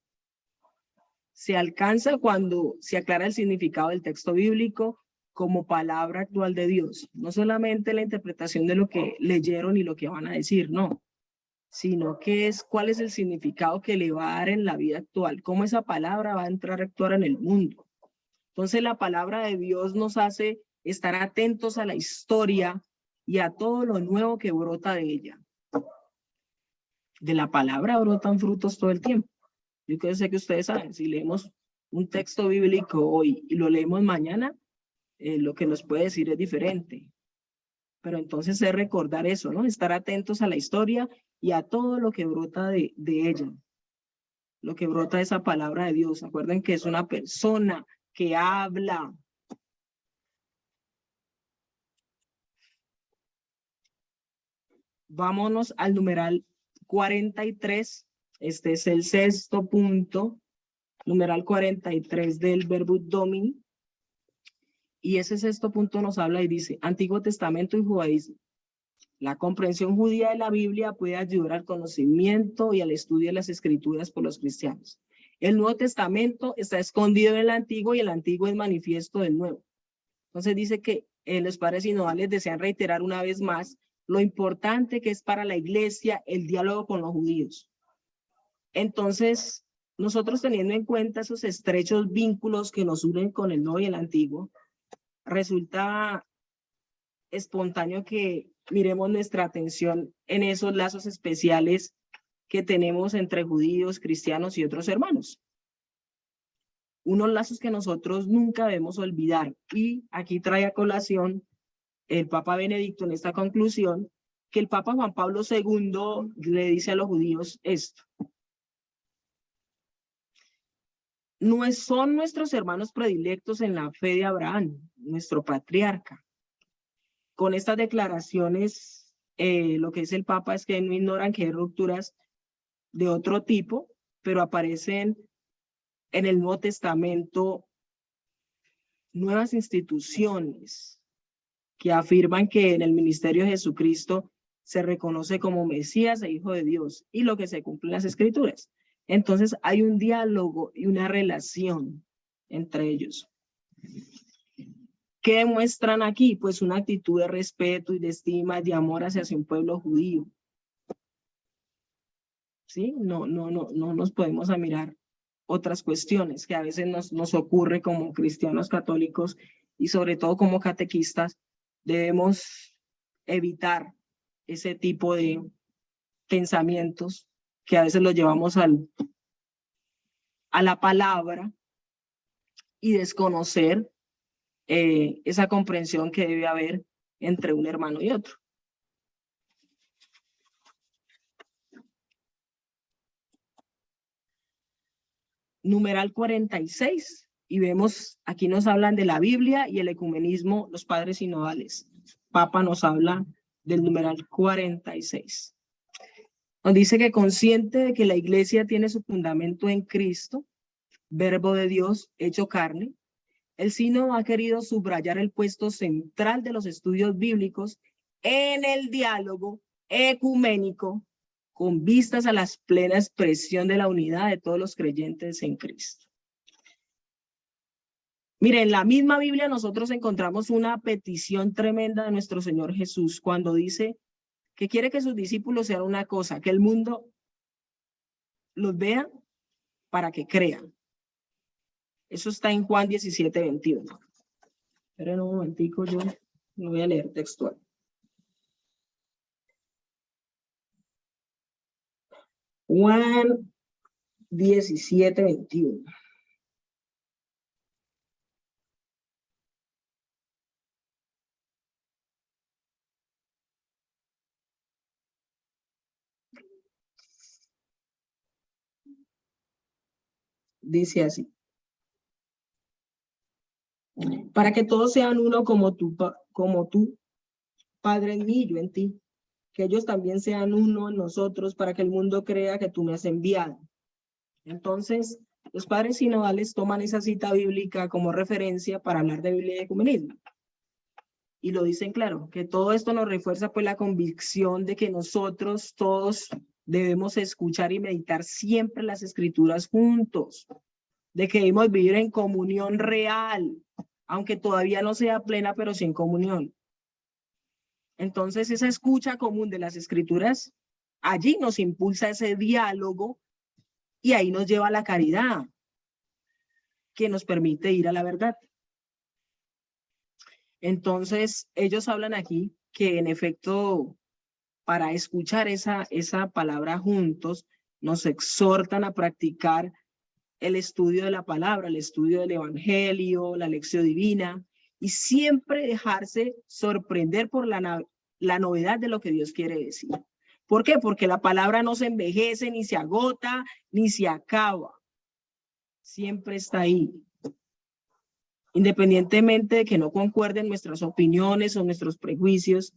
Speaker 1: se alcanza cuando se aclara el significado del texto bíblico como palabra actual de Dios. No solamente la interpretación de lo que leyeron y lo que van a decir, no, sino que es cuál es el significado que le va a dar en la vida actual, cómo esa palabra va a entrar a actuar en el mundo. Entonces la palabra de Dios nos hace estar atentos a la historia y a todo lo nuevo que brota de ella. De la palabra brotan frutos todo el tiempo. Yo sé que ustedes saben, si leemos un texto bíblico hoy y lo leemos mañana, lo que nos puede decir es diferente. Pero entonces es recordar eso, ¿no? Estar atentos a la historia y a todo lo que brota de ella. Lo que brota de esa palabra de Dios. Acuerden que es una persona que habla. Vámonos al numeral 43. Este es el sexto punto. Numeral 43 del Verbum Domini. Y ese sexto punto nos habla y dice, Antiguo Testamento y Judaísmo. La comprensión judía de la Biblia puede ayudar al conocimiento y al estudio de las Escrituras por los cristianos. El Nuevo Testamento está escondido en el Antiguo y el Antiguo es manifiesto del Nuevo. Entonces dice que los padres sinodales desean reiterar una vez más lo importante que es para la iglesia el diálogo con los judíos. Entonces, nosotros teniendo en cuenta esos estrechos vínculos que nos unen con el Nuevo y el Antiguo, resulta espontáneo que miremos nuestra atención en esos lazos especiales que tenemos entre judíos, cristianos y otros hermanos. Unos lazos que nosotros nunca debemos olvidar. Y aquí trae a colación el Papa Benedicto en esta conclusión, que el Papa Juan Pablo II le dice a los judíos esto. No son nuestros hermanos predilectos en la fe de Abraham, nuestro patriarca. Con estas declaraciones, lo que dice el Papa es que no ignoran que hay rupturas de otro tipo, pero aparecen en el Nuevo Testamento nuevas instituciones que afirman que en el ministerio de Jesucristo se reconoce como Mesías e Hijo de Dios y lo que se cumple en las Escrituras. Entonces hay un diálogo y una relación entre ellos. ¿Qué demuestran aquí? Pues una actitud de respeto y de estima y de amor hacia un pueblo judío. ¿Sí? No nos podemos mirar otras cuestiones que a veces nos ocurre como cristianos católicos y sobre todo como catequistas. Debemos evitar ese tipo de pensamientos que a veces los llevamos a la palabra y desconocer esa comprensión que debe haber entre un hermano y otro. Numeral 46, y vemos, aquí nos hablan de la Biblia y el ecumenismo, los padres sinodales. Papa nos habla del numeral 46. Nos dice que consciente de que la iglesia tiene su fundamento en Cristo, verbo de Dios hecho carne, el sínodo ha querido subrayar el puesto central de los estudios bíblicos en el diálogo ecuménico con vistas a la plena expresión de la unidad de todos los creyentes en Cristo. Miren, en la misma Biblia nosotros encontramos una petición tremenda de nuestro Señor Jesús cuando dice que quiere que sus discípulos sean una cosa, que el mundo los vea para que crean. Eso está en Juan 17:21. Esperen un momentico, yo no voy a leer textual. Juan 17:21. Dice así: para que todos sean uno como tú, Padre en mí, yo en ti, que ellos también sean uno en nosotros, para que el mundo crea que tú me has enviado. Entonces, los padres sinodales toman esa cita bíblica como referencia para hablar de Biblia y ecumenismo. Y lo dicen claro, que todo esto nos refuerza pues la convicción de que nosotros todos debemos escuchar y meditar siempre las Escrituras juntos, de que debemos vivir en comunión real, aunque todavía no sea plena, pero sí en comunión. Entonces, esa escucha común de las Escrituras, allí nos impulsa ese diálogo y ahí nos lleva a la caridad, que nos permite ir a la verdad. Entonces, ellos hablan aquí que en efecto, para escuchar esa palabra juntos, nos exhortan a practicar el estudio de la palabra, el estudio del evangelio, la lección divina, y siempre dejarse sorprender por la novedad de lo que Dios quiere decir. ¿Por qué? Porque la palabra no se envejece, ni se agota, ni se acaba. Siempre está ahí. Independientemente de que no concuerden nuestras opiniones o nuestros prejuicios,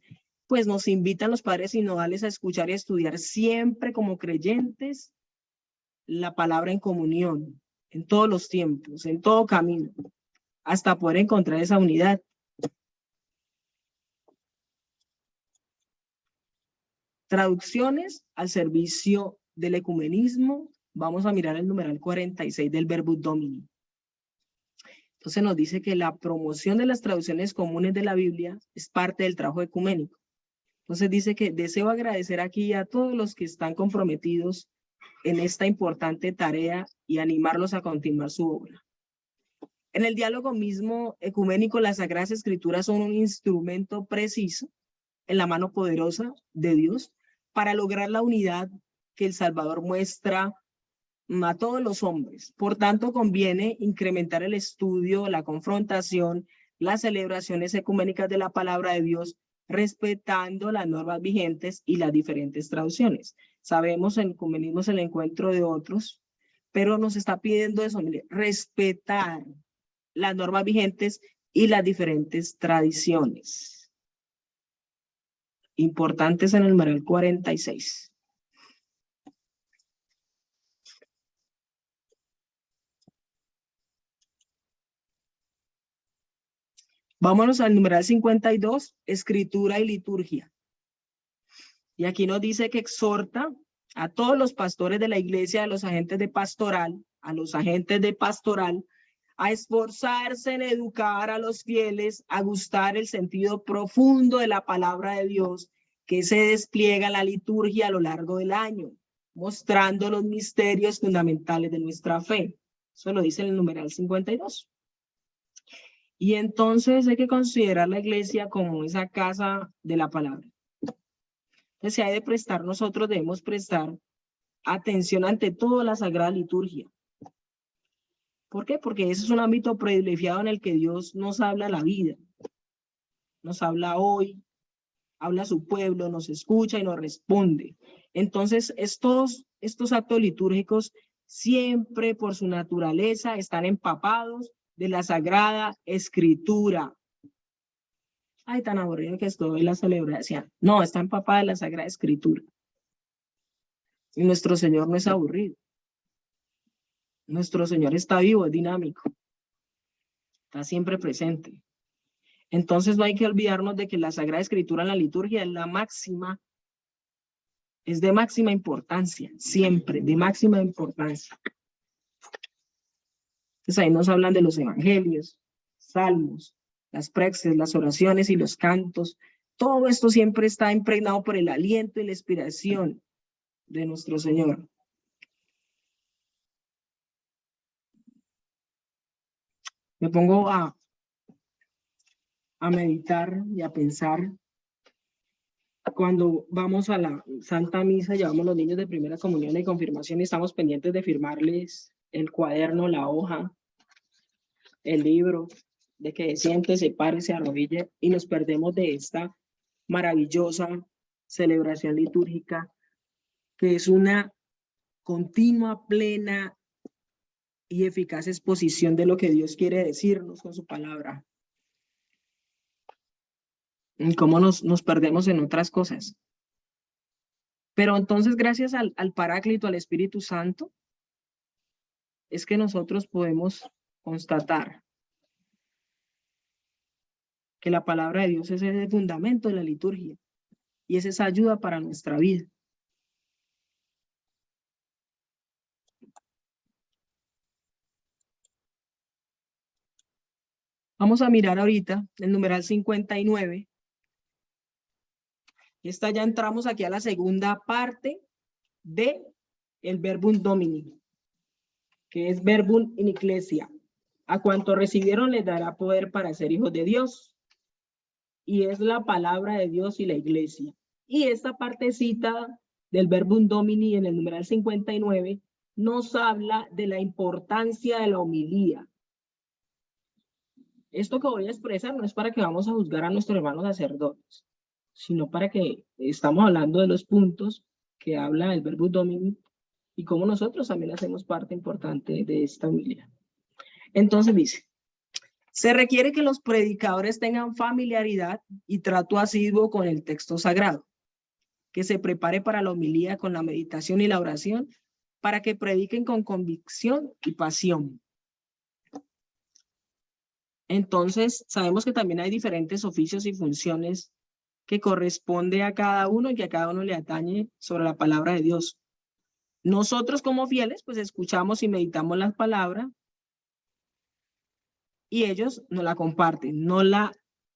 Speaker 1: pues nos invitan los padres sinodales a escuchar y a estudiar siempre como creyentes la palabra en comunión, en todos los tiempos, en todo camino, hasta poder encontrar esa unidad. Traducciones al servicio del ecumenismo. Vamos a mirar el numeral 46 del Verbum Domini. Entonces nos dice que la promoción de las traducciones comunes de la Biblia es parte del trabajo ecuménico. Entonces dice que deseo agradecer aquí a todos los que están comprometidos en esta importante tarea y animarlos a continuar su obra. En el diálogo mismo ecuménico, las Sagradas Escrituras son un instrumento preciso en la mano poderosa de Dios para lograr la unidad que el Salvador muestra a todos los hombres. Por tanto, conviene incrementar el estudio, la confrontación, las celebraciones ecuménicas de la palabra de Dios, respetando las normas vigentes y las diferentes traducciones. Sabemos en ecumenismo es el encuentro de otros, pero nos está pidiendo eso, mire, respetar las normas vigentes y las diferentes tradiciones. Importantes en el numeral 46. Vámonos al numeral 52, escritura y liturgia. Y aquí nos dice que exhorta a todos los pastores de la iglesia, a los agentes de pastoral, a esforzarse en educar a los fieles, a gustar el sentido profundo de la palabra de Dios que se despliega en la liturgia a lo largo del año, mostrando los misterios fundamentales de nuestra fe. Eso lo dice en el numeral 52. Y entonces hay que considerar la iglesia como esa casa de la palabra. Entonces, si hay de prestar, nosotros debemos prestar atención ante toda la sagrada liturgia. ¿Por qué? Porque ese es un ámbito privilegiado en el que Dios nos habla la vida. Nos habla hoy, habla a su pueblo, nos escucha y nos responde. Entonces, estos actos litúrgicos siempre por su naturaleza están empapados de la Sagrada Escritura. Ay, tan aburrido que estoy la celebración. No, está empapada de la Sagrada Escritura. Y nuestro Señor no es aburrido. Nuestro Señor está vivo, es dinámico. Está siempre presente. Entonces no hay que olvidarnos de que la Sagrada Escritura en la liturgia es de máxima importancia, siempre, de máxima importancia. Entonces ahí nos hablan de los evangelios, salmos, las prexes, las oraciones y los cantos. Todo esto siempre está impregnado por el aliento y la inspiración de nuestro Señor. Me pongo a meditar y a pensar. Cuando vamos a la Santa Misa, llevamos los niños de primera comunión y confirmación y estamos pendientes de firmarles el cuaderno, la hoja, el libro, de que siente, se pare, se arrodille, y nos perdemos de esta maravillosa celebración litúrgica, que es una continua, plena y eficaz exposición de lo que Dios quiere decirnos con su palabra. Y cómo nos perdemos en otras cosas. Pero entonces, gracias al Paráclito, al Espíritu Santo, es que nosotros podemos constatar que la palabra de Dios es el fundamento de la liturgia y es esa ayuda para nuestra vida. Vamos a mirar ahorita el numeral 59. Esta ya entramos aquí a la segunda parte de el verbum domini, que es verbum in ecclesia. A cuanto recibieron les dará poder para ser hijos de Dios. Y es la palabra de Dios y la iglesia. Y esta partecita del verbum domini en el numeral 59 nos habla de la importancia de la homilía. Esto que voy a expresar no es para que vamos a juzgar a nuestros hermanos sacerdotes, sino para que estamos hablando de los puntos que habla el verbum domini y cómo nosotros también hacemos parte importante de esta homilía. Entonces dice, se requiere que los predicadores tengan familiaridad y trato asiduo con el texto sagrado, que se prepare para la homilía con la meditación y la oración, para que prediquen con convicción y pasión. Entonces, sabemos que también hay diferentes oficios y funciones que corresponde a cada uno y que a cada uno le atañe sobre la palabra de Dios. Nosotros como fieles, pues escuchamos y meditamos las palabras y ellos nos la comparten, nos la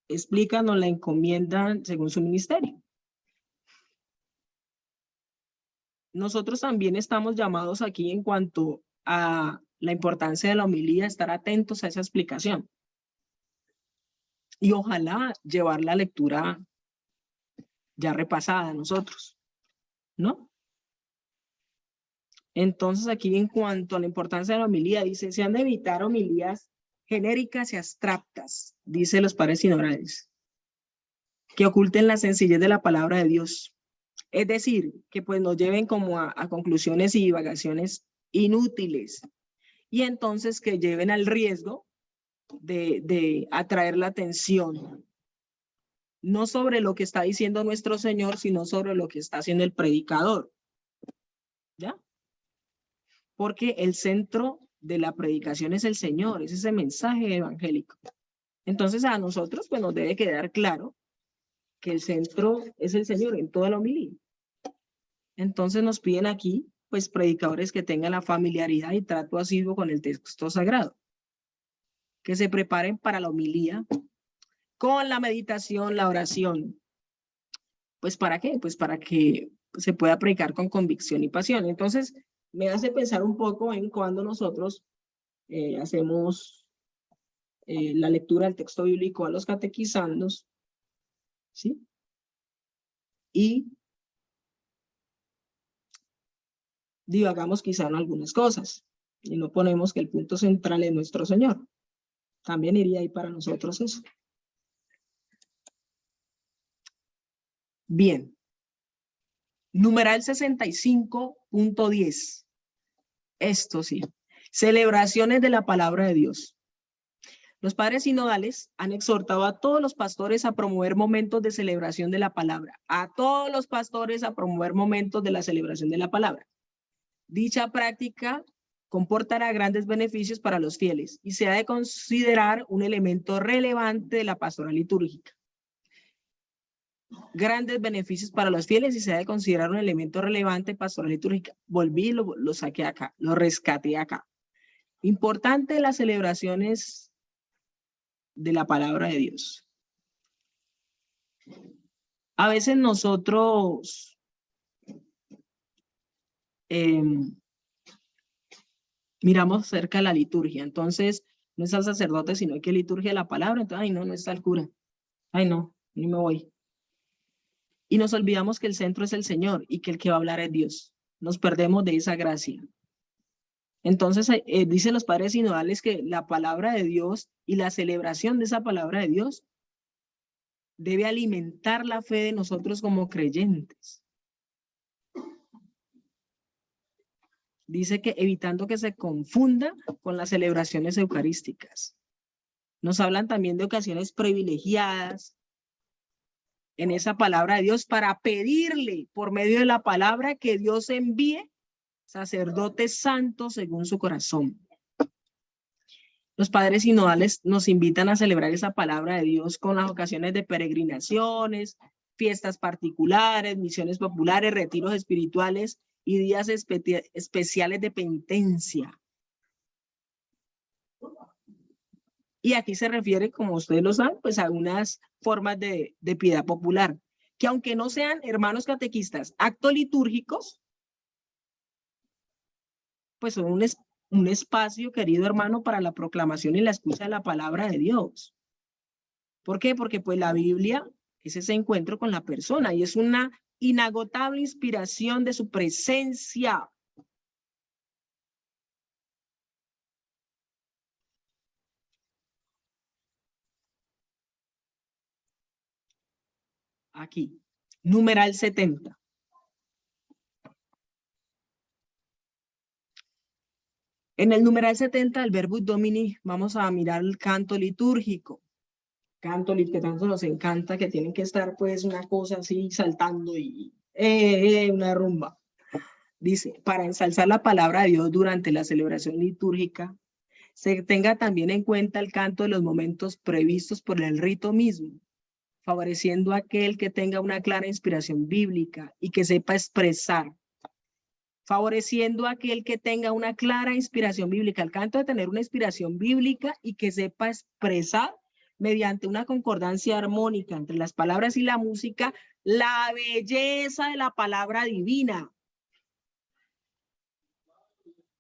Speaker 1: explican, nos la encomiendan según su ministerio. Nosotros también estamos llamados aquí en cuanto a la importancia de la homilía, estar atentos a esa explicación. Y ojalá llevar la lectura ya repasada a nosotros, ¿no? Entonces aquí en cuanto a la importancia de la homilía, dice, se han de evitar homilías genéricas y abstractas, dice los padres sinodales, que oculten la sencillez de la palabra de Dios. Es decir, que pues nos lleven como a conclusiones y divagaciones inútiles. Y entonces que lleven al riesgo de atraer la atención. No sobre lo que está diciendo nuestro Señor, sino sobre lo que está haciendo el predicador. ¿Ya? Porque el centro de la predicación es el Señor, es ese mensaje evangélico. Entonces a nosotros pues nos debe quedar claro que el centro es el Señor en toda la homilía. Entonces nos piden aquí pues predicadores que tengan la familiaridad y trato asiduo con el texto sagrado, que se preparen para la homilía con la meditación, la oración. Pues ¿para qué? Pues para que se pueda predicar con convicción y pasión. Entonces me hace pensar un poco en cuando nosotros hacemos la lectura del texto bíblico a los catequizandos, ¿sí? Y divagamos quizá en algunas cosas y no ponemos que el punto central es nuestro Señor. También iría ahí para nosotros eso. Bien. Numeral 65.10. Esto sí. Celebraciones de la palabra de Dios. Los padres sinodales han exhortado a todos los pastores a promover momentos de celebración de la palabra. A todos los pastores a promover momentos de la celebración de la palabra. Dicha práctica comportará grandes beneficios para los fieles y se ha de considerar un elemento relevante de la pastoral litúrgica. Grandes beneficios para los fieles y se ha de considerar un elemento relevante de pastoral litúrgica. Volví y lo saqué acá, lo rescaté acá. Importante las celebraciones de la palabra de Dios. A veces nosotros miramos cerca la liturgia, entonces no es al sacerdote, sino hay que liturgia la palabra, entonces, ay no, no está el cura, ay no, ni me voy. Y nos olvidamos que el centro es el Señor y que el que va a hablar es Dios. Nos perdemos de esa gracia. Entonces, dicen los padres sinodales que la palabra de Dios y la celebración de esa palabra de Dios debe alimentar la fe de nosotros como creyentes. Dice que evitando que se confunda con las celebraciones eucarísticas. Nos hablan también de ocasiones privilegiadas en esa palabra de Dios para pedirle por medio de la palabra que Dios envíe sacerdotes santos según su corazón. Los padres sinodales nos invitan a celebrar esa palabra de Dios con las ocasiones de peregrinaciones, fiestas particulares, misiones populares, retiros espirituales y días especiales de penitencia. Y aquí se refiere, como ustedes lo saben, pues a unas formas de piedad popular, que aunque no sean, hermanos catequistas, actos litúrgicos, pues son un espacio, querido hermano, para la proclamación y la escucha de la palabra de Dios. ¿Por qué? Porque pues la Biblia es ese encuentro con la persona y es una inagotable inspiración de su presencia. Aquí, numeral 70. En el numeral 70 del Verbum Domini vamos a mirar el canto litúrgico. Canto que tanto nos encanta, que tienen que estar pues una cosa así saltando y una rumba. Dice, para ensalzar la palabra de Dios durante la celebración litúrgica, se tenga también en cuenta el canto de los momentos previstos por el rito mismo, favoreciendo a aquel que tenga una clara inspiración bíblica y que sepa expresar. Favoreciendo a aquel que tenga una clara inspiración bíblica. El canto de tener una inspiración bíblica y que sepa expresar mediante una concordancia armónica entre las palabras y la música, la belleza de la palabra divina.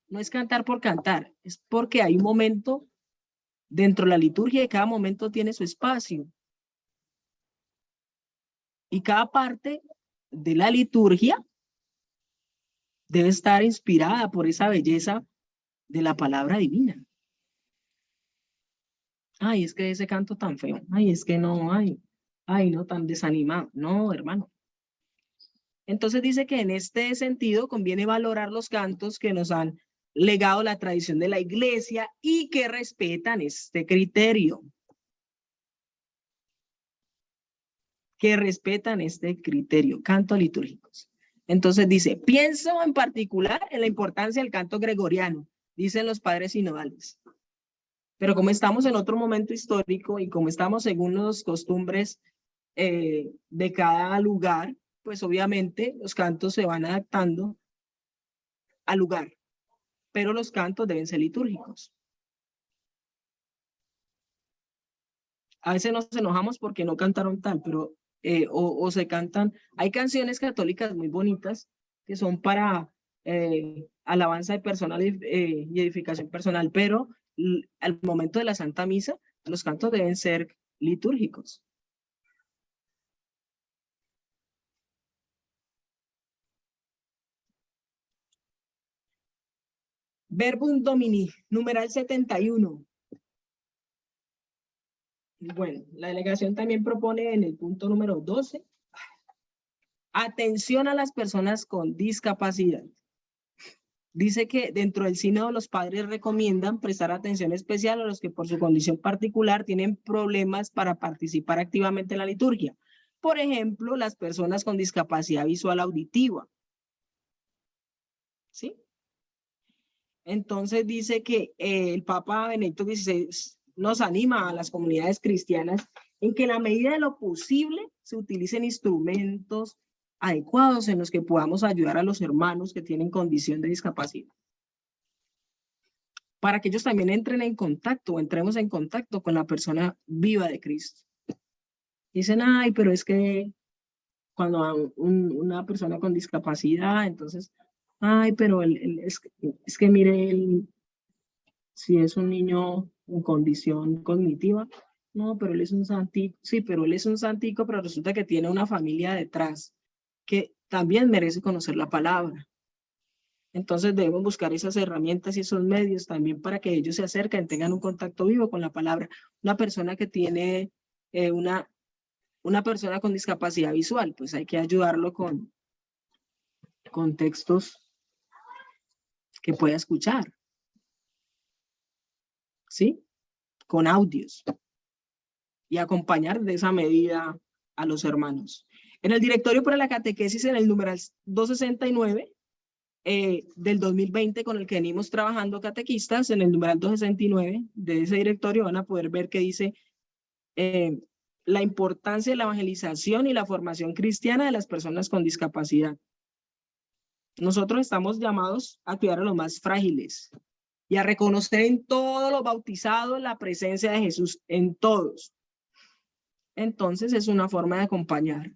Speaker 1: No es cantar por cantar, es porque hay un momento dentro de la liturgia y cada momento tiene su espacio. Y cada parte de la liturgia debe estar inspirada por esa belleza de la palabra divina. Ay, es que ese canto tan feo. Ay, es que no, ay, no, tan desanimado. No, hermano. Entonces dice que en este sentido conviene valorar los cantos que nos han legado la tradición de la iglesia y que respetan este criterio. Que respetan este criterio, cantos litúrgicos. Entonces dice, pienso en particular en la importancia del canto gregoriano, dicen los padres sinodales. Pero como estamos en otro momento histórico y como estamos según las costumbres de cada lugar, pues obviamente los cantos se van adaptando al lugar, pero los cantos deben ser litúrgicos. A veces nos enojamos porque no cantaron tal, pero o se cantan, hay canciones católicas muy bonitas que son para alabanza de personal y edificación personal, pero al momento de la Santa Misa, los cantos deben ser litúrgicos. Verbum Domini, numeral 71. Bueno, la delegación también propone en el punto número 12, atención a las personas con discapacidad. Dice que dentro del sínodo los padres recomiendan prestar atención especial a los que por su condición particular tienen problemas para participar activamente en la liturgia. Por ejemplo, las personas con discapacidad visual auditiva. ¿Sí? Entonces dice que el Papa Benedicto XVI nos anima a las comunidades cristianas en que en la medida de lo posible se utilicen instrumentos adecuados en los que podamos ayudar a los hermanos que tienen condición de discapacidad. Para que ellos también entren en contacto, entremos en contacto con la persona viva de Cristo. Dicen, ay, pero es que cuando una persona con discapacidad, entonces, ay, pero es que mire, si es un niño en condición cognitiva, no, pero él es un santico, sí, pero él es un santico, pero resulta que tiene una familia detrás que también merece conocer la palabra. Entonces debemos buscar esas herramientas y esos medios también para que ellos se acerquen, tengan un contacto vivo con la palabra. Una persona que tiene una persona con discapacidad visual, pues hay que ayudarlo con textos que pueda escuchar. ¿Sí? Con audios. Y acompañar de esa medida a los hermanos. En el directorio para la catequesis, en el numeral 269 del 2020, con el que venimos trabajando catequistas, en el numeral 269 de ese directorio van a poder ver que dice la importancia de la evangelización y la formación cristiana de las personas con discapacidad. Nosotros estamos llamados a cuidar a los más frágiles y a reconocer en todos los bautizados la presencia de Jesús, en todos. Entonces es una forma de acompañar,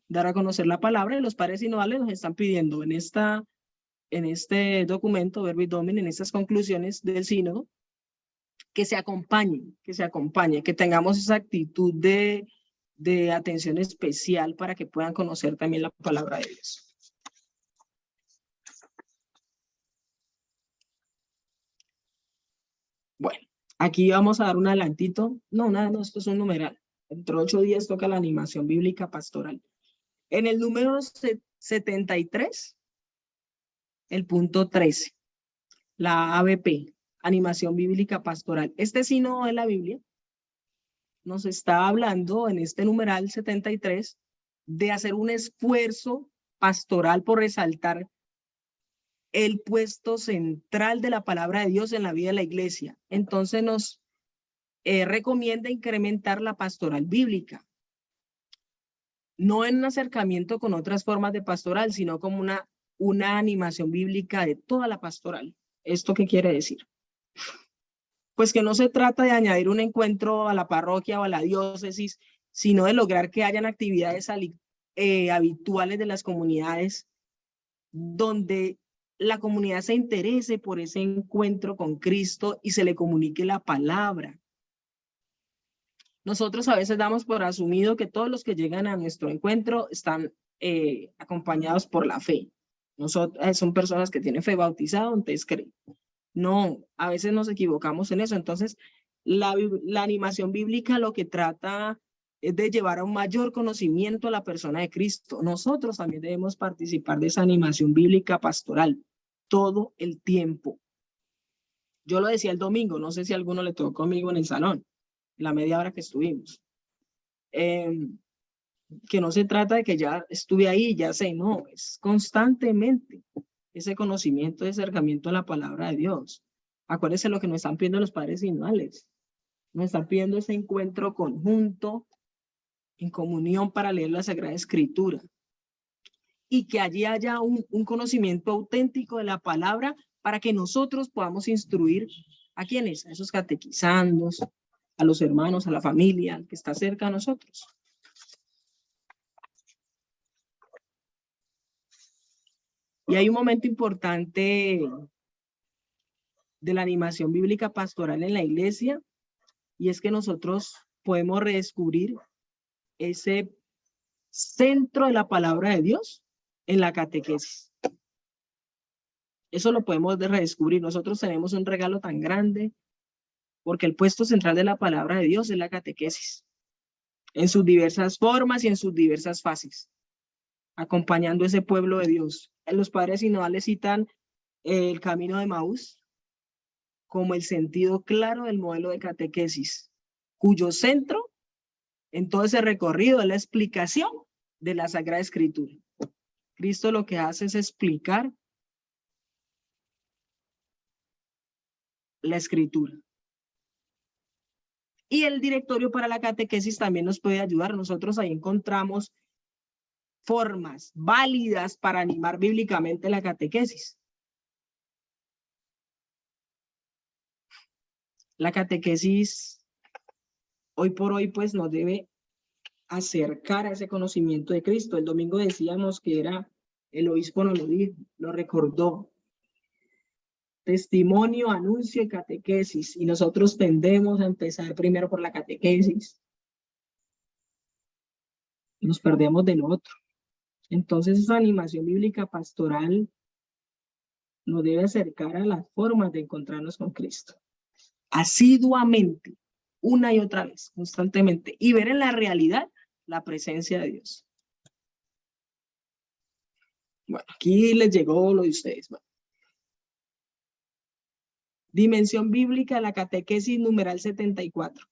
Speaker 1: dar a conocer la palabra, y los padres sinodales nos están pidiendo en este documento, Verbi Domini, en estas conclusiones del sínodo, que se acompañen, que tengamos esa actitud de atención especial para que puedan conocer también la palabra de Dios. Bueno, aquí vamos a dar un adelantito. No, esto es un numeral. Dentro de 8 días toca la animación bíblica pastoral. En el número 73, el punto 13, la ABP, animación bíblica pastoral. Este sínodo de la Biblia nos está hablando en este numeral 73 de hacer un esfuerzo pastoral por resaltar el puesto central de la palabra de Dios en la vida de la iglesia. Entonces nos recomienda incrementar la pastoral bíblica. No en un acercamiento con otras formas de pastoral, sino como una animación bíblica de toda la pastoral. ¿Esto qué quiere decir? Pues que no se trata de añadir un encuentro a la parroquia o a la diócesis, sino de lograr que hayan actividades habituales de las comunidades donde la comunidad se interese por ese encuentro con Cristo y se le comunique la palabra. Nosotros a veces damos por asumido que todos los que llegan a nuestro encuentro están acompañados por la fe. Son personas que tienen fe bautizada, entonces creen. No, a veces nos equivocamos en eso. Entonces, la animación bíblica lo que trata es de llevar a un mayor conocimiento a la persona de Cristo. Nosotros también debemos participar de esa animación bíblica pastoral todo el tiempo. Yo lo decía el domingo, no sé si a alguno le tocó conmigo en el salón, la media hora que estuvimos. Que no se trata de que ya estuve ahí, ya sé, no, es constantemente ese conocimiento, ese acercamiento a la palabra de Dios, Acuérdense lo que nos están pidiendo los padres sinodales. Nos están pidiendo ese encuentro conjunto en comunión para leer la Sagrada Escritura. Y que allí haya un conocimiento auténtico de la palabra para que nosotros podamos instruir a quienes, a esos catequizandos, a los hermanos, a la familia, al que está cerca a nosotros. Y hay un momento importante de la animación bíblica pastoral en la iglesia, y es que nosotros podemos redescubrir ese centro de la palabra de Dios en la catequesis. Eso lo podemos redescubrir. Nosotros tenemos un regalo tan grande porque el puesto central de la palabra de Dios es la catequesis, en sus diversas formas y en sus diversas fases, acompañando ese pueblo de Dios. Los padres sinodales citan el camino de Emaús como el sentido claro del modelo de catequesis, cuyo centro en todo ese recorrido es la explicación de la Sagrada Escritura. Cristo lo que hace es explicar la Escritura. Y el directorio para la catequesis también nos puede ayudar. Nosotros ahí encontramos formas válidas para animar bíblicamente la catequesis. La catequesis hoy por hoy pues nos debe acercar a ese conocimiento de Cristo. El domingo decíamos que era, el obispo nos lo dijo, lo recordó. Testimonio, anuncio y catequesis. Y nosotros tendemos a empezar primero por la catequesis. Y nos perdemos del otro. Entonces esa animación bíblica pastoral nos debe acercar a las formas de encontrarnos con Cristo. Asiduamente, una y otra vez, constantemente. Y ver en la realidad la presencia de Dios. Bueno, aquí les llegó lo de ustedes. Bueno. Dimensión bíblica de la catequesis, numeral 74.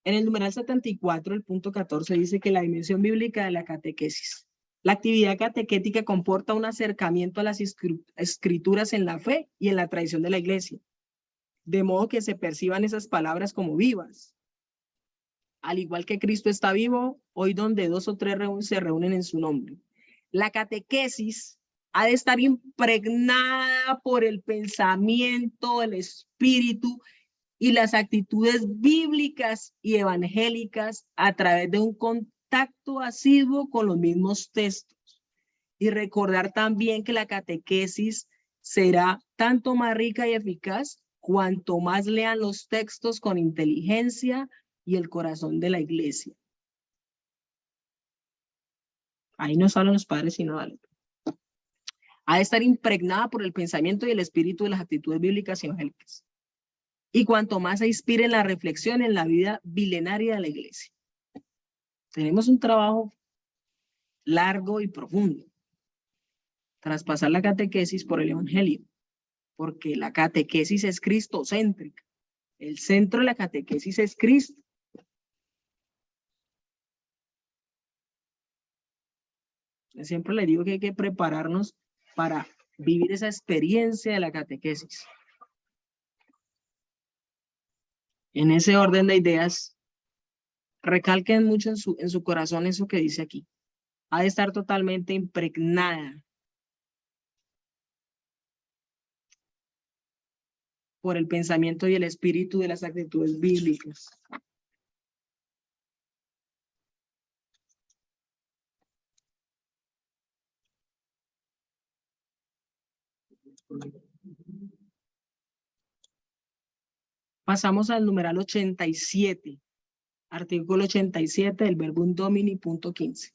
Speaker 1: En el numeral 74, el punto 14, dice que la dimensión bíblica de la catequesis. La actividad catequética comporta un acercamiento a las escrituras en la fe y en la tradición de la iglesia, de modo que se perciban esas palabras como vivas. Al igual que Cristo está vivo, hoy donde 2 o 3 se reúnen en su nombre. La catequesis ha de estar impregnada por el pensamiento, el espíritu y las actitudes bíblicas y evangélicas a través de un contacto asiduo con los mismos textos. Y recordar también que la catequesis será tanto más rica y eficaz cuanto más lean los textos con inteligencia y el corazón de la iglesia. Ahí nos hablan los padres sinodales. Ha de estar impregnada por el pensamiento y el espíritu de las actitudes bíblicas y evangélicas. Y cuanto más se inspire en la reflexión en la vida milenaria de la iglesia. Tenemos un trabajo largo y profundo. Traspasar la catequesis por el evangelio. Porque la catequesis es cristocéntrica. El centro de la catequesis es Cristo. Siempre le digo que hay que prepararnos para vivir esa experiencia de la catequesis. En ese orden de ideas, recalquen mucho en su corazón eso que dice aquí. Ha de estar totalmente impregnada por el pensamiento y el espíritu de las actitudes bíblicas. Pasamos al numeral 87, artículo 87 del Verbum Domini, punto 15.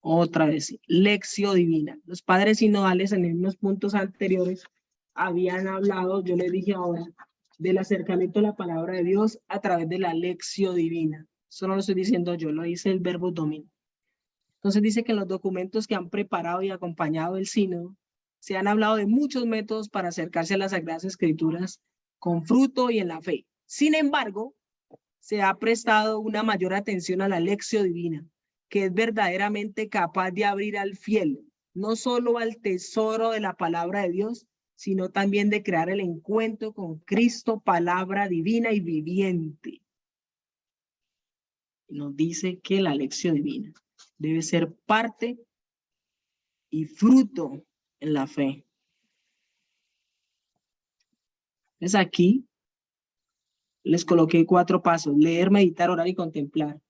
Speaker 1: Otra vez, lección divina. Los padres sinodales en unos puntos anteriores habían hablado, yo les dije ahora, del acercamiento a la palabra de Dios a través de la lección divina. Eso no lo estoy diciendo yo, lo dice el Verbum Domini. Entonces dice que en los documentos que han preparado y acompañado el sínodo, se han hablado de muchos métodos para acercarse a las Sagradas Escrituras con fruto y en la fe. Sin embargo, se ha prestado una mayor atención a la lección divina, que es verdaderamente capaz de abrir al fiel, no solo al tesoro de la palabra de Dios, sino también de crear el encuentro con Cristo, palabra divina y viviente. Nos dice que la lección divina debe ser parte y fruto en la fe. Entonces aquí les coloqué 4 pasos: leer, meditar, orar y contemplar.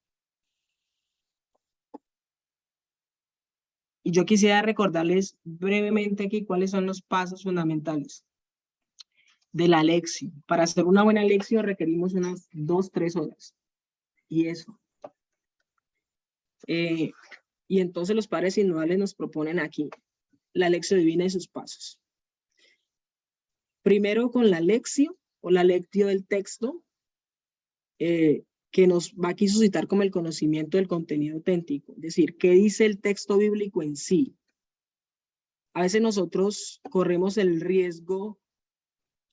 Speaker 1: Y yo quisiera recordarles brevemente aquí cuáles son los pasos fundamentales de la lección. Para hacer una buena lección requerimos unas 2-3 horas. Y eso. Y entonces los padres sinodales nos proponen aquí la lección divina y sus pasos. Primero con la lección o la lectio del texto, que nos va aquí a suscitar como el conocimiento del contenido auténtico. Es decir, ¿qué dice el texto bíblico en sí? A veces nosotros corremos el riesgo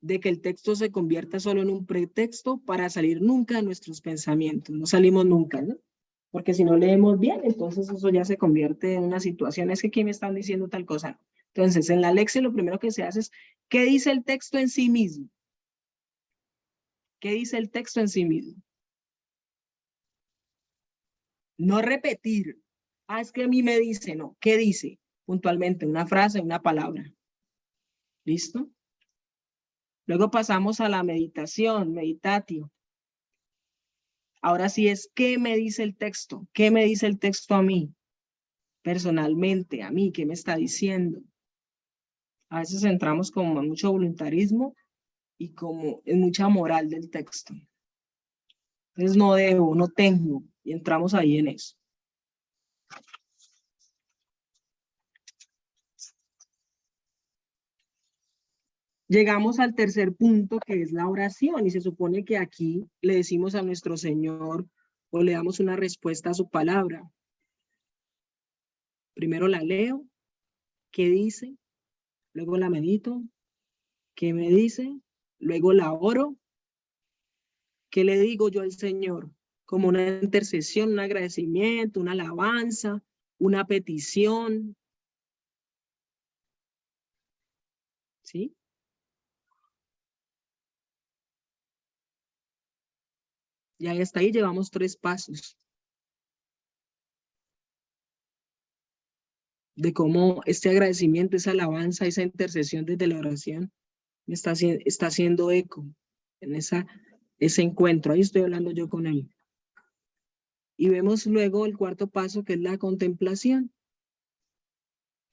Speaker 1: de que el texto se convierta solo en un pretexto para salir nunca de nuestros pensamientos. No salimos nunca, ¿no? Porque si no leemos bien, entonces eso ya se convierte en una situación, es que aquí me están diciendo tal cosa. Entonces, en la lección lo primero que se hace es, ¿qué dice el texto en sí mismo? ¿Qué dice el texto en sí mismo? No repetir. Es que a mí me dice, no. ¿Qué dice? Puntualmente, una frase, una palabra. ¿Listo? Luego pasamos a la meditación, meditatio. Ahora sí es, ¿qué me dice el texto? ¿Qué me dice el texto a mí? Personalmente, a mí, ¿qué me está diciendo? A veces entramos como en mucho voluntarismo y como en mucha moral del texto. Entonces no debo, no tengo, y entramos ahí en eso. Llegamos al tercer punto, que es la oración, y se supone que aquí le decimos a nuestro Señor o le damos una respuesta a su palabra. Primero la leo, ¿qué dice? Luego la medito, ¿qué me dice? Luego la oro, ¿qué le digo yo al Señor? Como una intercesión, un agradecimiento, una alabanza, una petición. ¿Sí? Y ahí hasta ahí llevamos 3 pasos. De cómo este agradecimiento, esa alabanza, esa intercesión desde la oración me está haciendo eco en ese encuentro. Ahí estoy hablando yo con él. Y vemos luego el cuarto paso, que es la contemplación.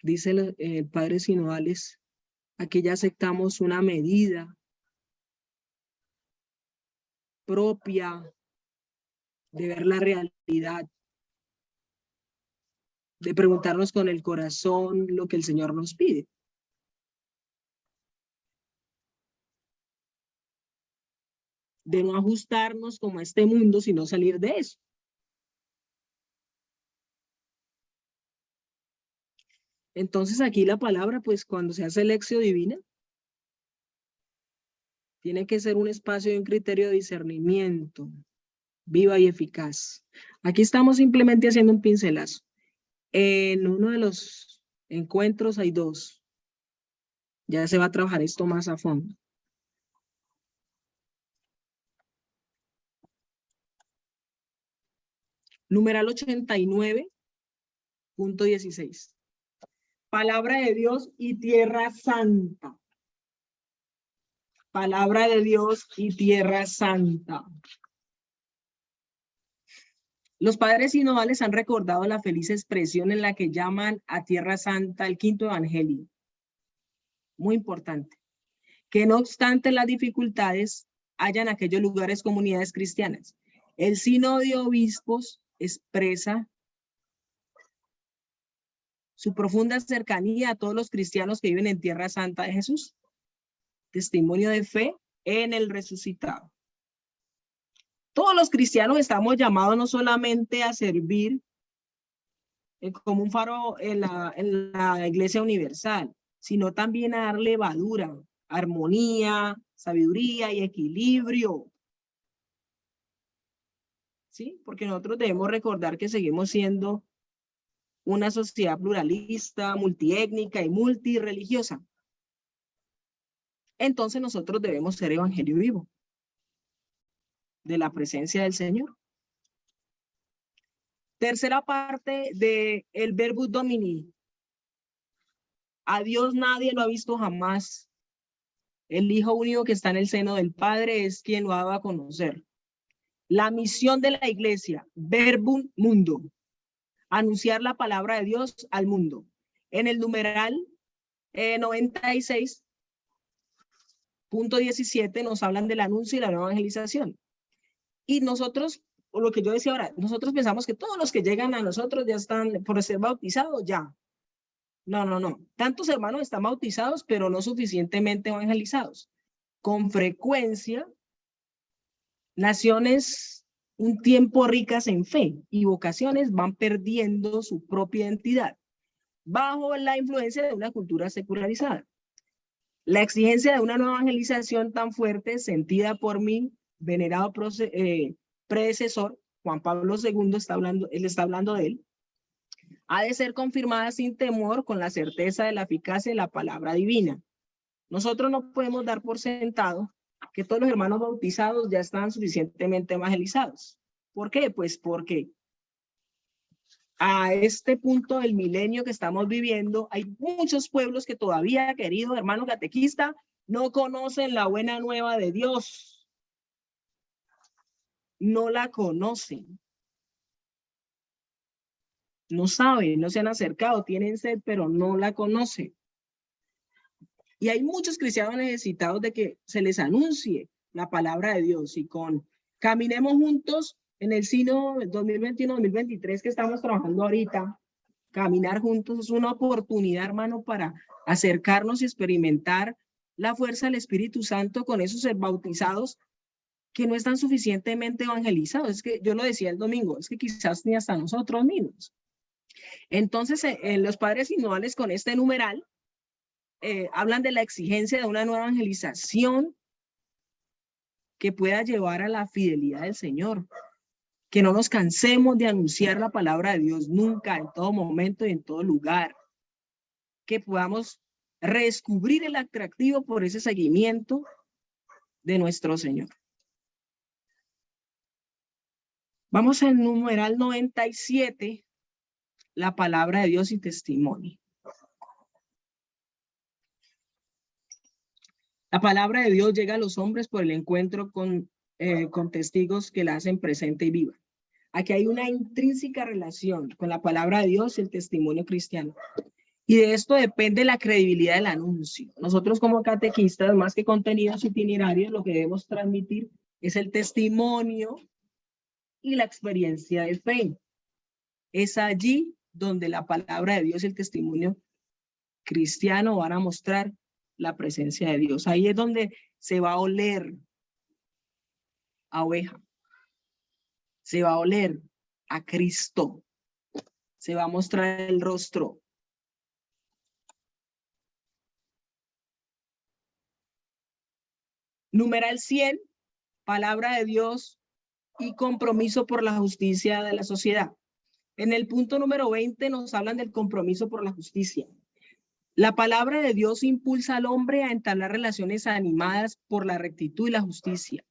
Speaker 1: Dice el padre sinodales, aquí ya aceptamos una medida propia de ver la realidad, de preguntarnos con el corazón lo que el Señor nos pide. De no ajustarnos como a este mundo, sino salir de eso. Entonces aquí la palabra, pues cuando se hace lección divina, tiene que ser un espacio y un criterio de discernimiento, viva y eficaz. Aquí estamos simplemente haciendo un pincelazo. En uno de los encuentros hay 2. Ya se va a trabajar esto más a fondo. Numeral 89.16. Palabra de Dios y tierra santa. Palabra de Dios y tierra santa. Los padres sinodales han recordado la feliz expresión en la que llaman a Tierra Santa el 5º evangelio. Muy importante. Que no obstante las dificultades, hayan aquellos lugares comunidades cristianas. El sínodo de obispos expresa su profunda cercanía a todos los cristianos que viven en Tierra Santa de Jesús. Testimonio de fe en el resucitado. Todos los cristianos estamos llamados no solamente a servir como un faro en la Iglesia Universal, sino también a dar levadura, armonía, sabiduría y equilibrio. ¿Sí? Porque nosotros debemos recordar que seguimos siendo una sociedad pluralista, multiétnica y multireligiosa. Entonces nosotros debemos ser evangelio vivo de la presencia del Señor. Tercera parte de el Verbum Domini. A Dios nadie lo ha visto jamás. El Hijo único que está en el seno del Padre es quien lo ha dado a conocer. La misión de la iglesia, Verbum Mundo, anunciar la palabra de Dios al mundo. En el numeral 96.17 nos hablan del anuncio y la nueva evangelización. Y nosotros, o lo que yo decía ahora, nosotros pensamos que todos los que llegan a nosotros ya están por ser bautizados, ya. No, no, no. Tantos hermanos están bautizados, pero no suficientemente evangelizados. Con frecuencia, naciones un tiempo ricas en fe y vocaciones van perdiendo su propia identidad bajo la influencia de una cultura secularizada. La exigencia de una nueva evangelización tan fuerte, sentida por mi venerado predecesor, Juan Pablo II, él está hablando de él, ha de ser confirmada sin temor con la certeza de la eficacia de la palabra divina. Nosotros no podemos dar por sentado que todos los hermanos bautizados ya están suficientemente evangelizados. ¿Por qué? Pues porque a este punto del milenio que estamos viviendo, hay muchos pueblos que todavía, querido hermano catequista, no conocen la buena nueva de Dios. No la conocen. No saben, no se han acercado, tienen sed, pero no la conocen. Y hay muchos cristianos necesitados de que se les anuncie la palabra de Dios y caminemos juntos en el Sino 2021-2023 que estamos trabajando ahorita. Caminar juntos es una oportunidad, hermano, para acercarnos y experimentar la fuerza del Espíritu Santo con esos bautizados que no están suficientemente evangelizados. Es que yo lo decía el domingo, es que quizás ni hasta nosotros mismos. Entonces, los padres sinodales con este numeral hablan de la exigencia de una nueva evangelización que pueda llevar a la fidelidad del Señor. Que no nos cansemos de anunciar la palabra de Dios nunca, en todo momento y en todo lugar. Que podamos redescubrir el atractivo por ese seguimiento de nuestro Señor. Vamos al numeral 97, la palabra de Dios y testimonio. La palabra de Dios llega a los hombres por el encuentro con testigos que la hacen presente y viva. Aquí hay una intrínseca relación con la palabra de Dios y el testimonio cristiano. Y de esto depende la credibilidad del anuncio. Nosotros como catequistas, más que contenidos itinerarios, lo que debemos transmitir es el testimonio y la experiencia de fe. Es allí donde la palabra de Dios y el testimonio cristiano van a mostrar la presencia de Dios. Ahí es donde se va a oler a oveja. Se va a oler a Cristo. Se va a mostrar el rostro. Numeral 100, palabra de Dios y compromiso por la justicia de la sociedad. En el punto número 20 nos hablan del compromiso por la justicia. La palabra de Dios impulsa al hombre a entablar relaciones animadas por la rectitud y la justicia.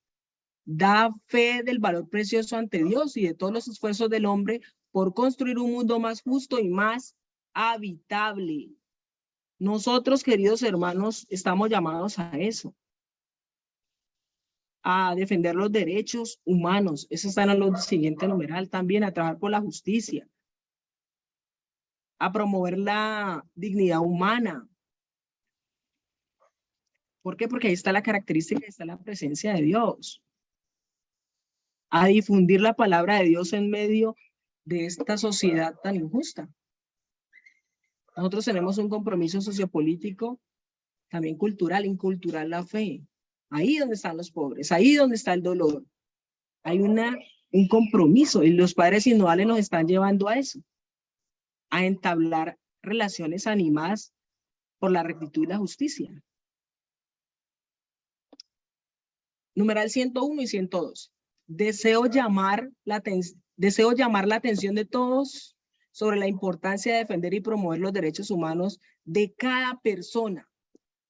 Speaker 1: Da fe del valor precioso ante Dios y de todos los esfuerzos del hombre por construir un mundo más justo y más habitable. Nosotros, queridos hermanos, estamos llamados a eso. A defender los derechos humanos. Eso está en el siguiente numeral también, a trabajar por la justicia. A promover la dignidad humana. ¿Por qué? Porque ahí está la característica, ahí está la presencia de Dios. A difundir la palabra de Dios en medio de esta sociedad tan injusta. Nosotros tenemos un compromiso sociopolítico, también cultural, inculturar la fe. Ahí donde están los pobres, ahí donde está el dolor. Hay un compromiso y los padres sinodales nos están llevando a eso. A entablar relaciones animadas por la rectitud y la justicia. Numeral 101 y 102. Deseo llamar la atención de todos sobre la importancia de defender y promover los derechos humanos de cada persona.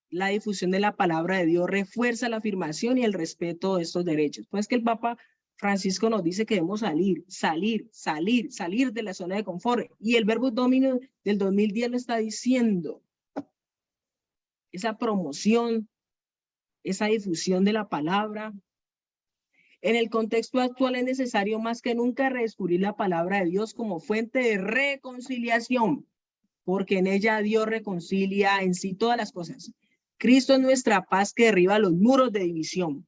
Speaker 1: La difusión de la palabra de Dios refuerza la afirmación y el respeto de estos derechos. Pues que el Papa Francisco nos dice que debemos salir de la zona de confort. Y el Verbum Domini del 2010 lo está diciendo. Esa promoción, esa difusión de la palabra. En el contexto actual es necesario más que nunca redescubrir la palabra de Dios como fuente de reconciliación, porque en ella Dios reconcilia en sí todas las cosas. Cristo es nuestra paz que derriba los muros de división.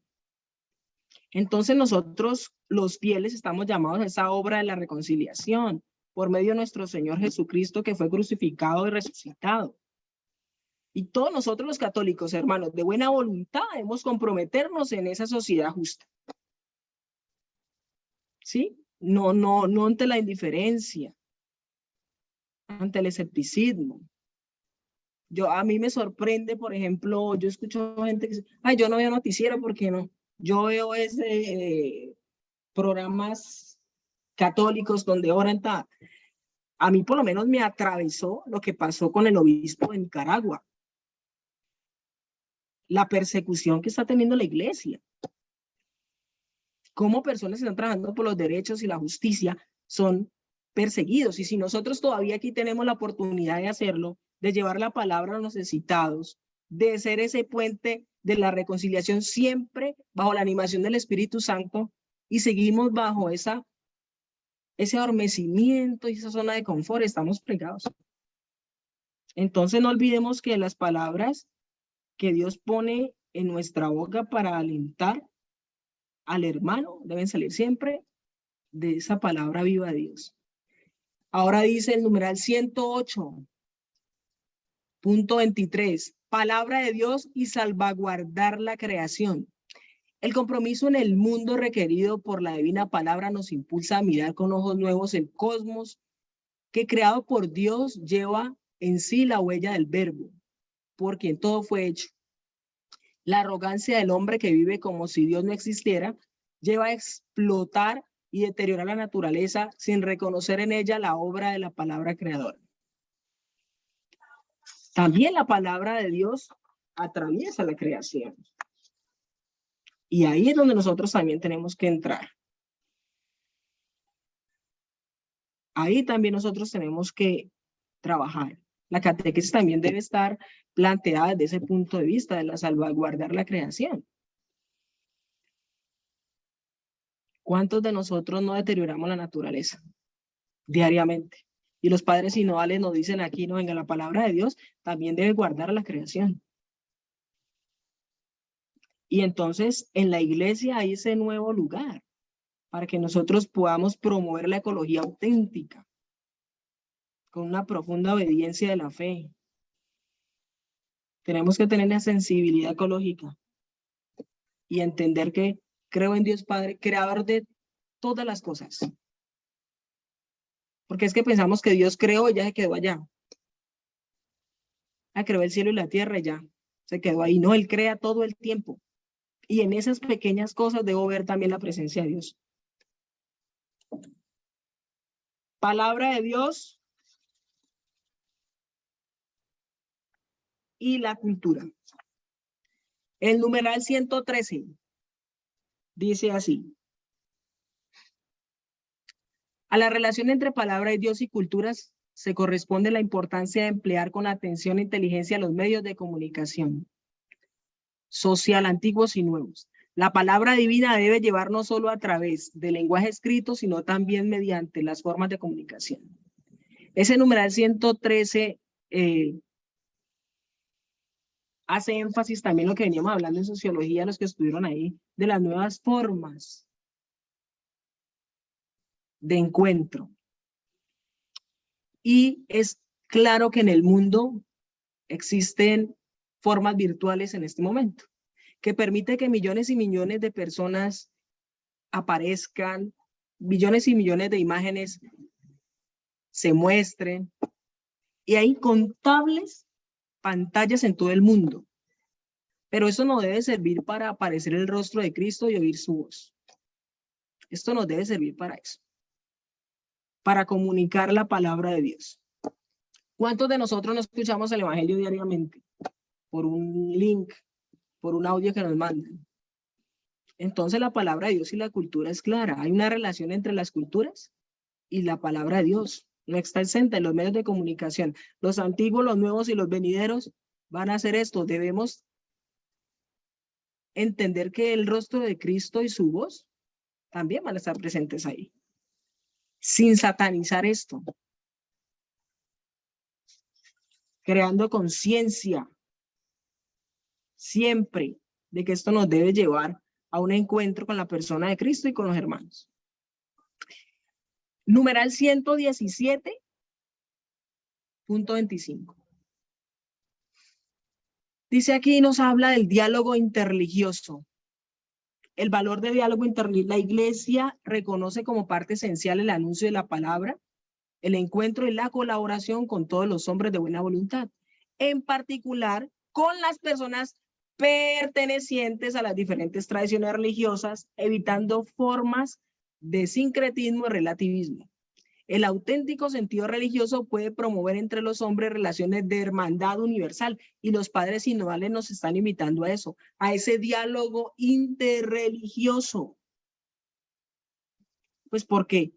Speaker 1: Entonces nosotros, los fieles, estamos llamados a esa obra de la reconciliación por medio de nuestro Señor Jesucristo, que fue crucificado y resucitado. Y todos nosotros los católicos, hermanos, de buena voluntad, debemos comprometernos en esa sociedad justa. ¿Sí? No ante la indiferencia, ante el escepticismo. A mí me sorprende, por ejemplo, yo escucho gente que dice, ay, yo no veo noticiero porque no. Yo veo programas católicos donde oran. A mí por lo menos me atravesó lo que pasó con el obispo de Nicaragua. La persecución que está teniendo la iglesia. Cómo personas que están trabajando por los derechos y la justicia son perseguidos. Y si nosotros todavía aquí tenemos la oportunidad de hacerlo, de llevar la palabra a los necesitados, de ser ese puente de la reconciliación siempre bajo la animación del Espíritu Santo, y seguimos bajo ese adormecimiento y esa zona de confort, estamos fregados. Entonces no olvidemos que las palabras que Dios pone en nuestra boca para alentar al hermano deben salir siempre de esa palabra viva de Dios. Ahora dice el numeral 108.23, palabra de Dios y salvaguardar la creación. El compromiso en el mundo requerido por la divina palabra nos impulsa a mirar con ojos nuevos el cosmos que, creado por Dios, lleva en sí la huella del Verbo, por quien todo fue hecho. La arrogancia del hombre que vive como si Dios no existiera lleva a explotar y deteriorar la naturaleza sin reconocer en ella la obra de la palabra creadora. También la palabra de Dios atraviesa la creación. Y ahí es donde nosotros también tenemos que entrar. Ahí también nosotros tenemos que trabajar. La catequesis también debe estar planteada desde ese punto de vista de la salvaguardar la creación. ¿Cuántos de nosotros no deterioramos la naturaleza diariamente? Y los padres sinodales nos dicen aquí, no, venga, la palabra de Dios también debe guardar la creación. Y entonces en la iglesia hay ese nuevo lugar para que nosotros podamos promover la ecología auténtica con una profunda obediencia de la fe. Tenemos que tener la sensibilidad ecológica y entender que creo en Dios Padre, creador de todas las cosas. Porque es que pensamos que Dios creó y ya se quedó allá. Creó el cielo y la tierra y ya se quedó ahí. No, Él crea todo el tiempo. Y en esas pequeñas cosas debo ver también la presencia de Dios. Palabra de Dios y la cultura. El numeral 113 dice así. A la relación entre palabra de Dios y culturas se corresponde la importancia de emplear con atención e inteligencia los medios de comunicación social antiguos y nuevos. La palabra divina debe llevar no solo a través del lenguaje escrito, sino también mediante las formas de comunicación. Ese numeral 113 hace énfasis también lo que veníamos hablando en sociología, los que estuvieron ahí, de las nuevas formas de encuentro. Y es claro que en el mundo existen formas virtuales en este momento, que permite que millones y millones de personas aparezcan, millones y millones de imágenes se muestren, y hay incontables pantallas en todo el mundo. Pero eso no debe servir para aparecer el rostro de Cristo y oír su voz. Esto nos debe servir para eso. para comunicar la palabra de Dios. ¿Cuántos de nosotros no escuchamos el evangelio diariamente? Por un link, por un audio que nos mandan. Entonces la palabra de Dios y la cultura es clara. Hay una relación entre las culturas y la palabra de Dios. No está exenta en los medios de comunicación. Los antiguos, los nuevos y los venideros van a hacer esto. Debemos entender que el rostro de Cristo y su voz también van a estar presentes ahí. Sin satanizar esto. Creando conciencia siempre de que esto nos debe llevar a un encuentro con la persona de Cristo y con los hermanos. Numeral 117.25. Dice aquí, nos habla del diálogo interreligioso. El valor de diálogo interreligioso. La iglesia reconoce como parte esencial el anuncio de la palabra, el encuentro y la colaboración con todos los hombres de buena voluntad, en particular con las personas pertenecientes a las diferentes tradiciones religiosas, evitando formas de sincretismo y relativismo. El auténtico sentido religioso puede promover entre los hombres relaciones de hermandad universal, y los padres sinodales nos están invitando a eso, a ese diálogo interreligioso. Pues porque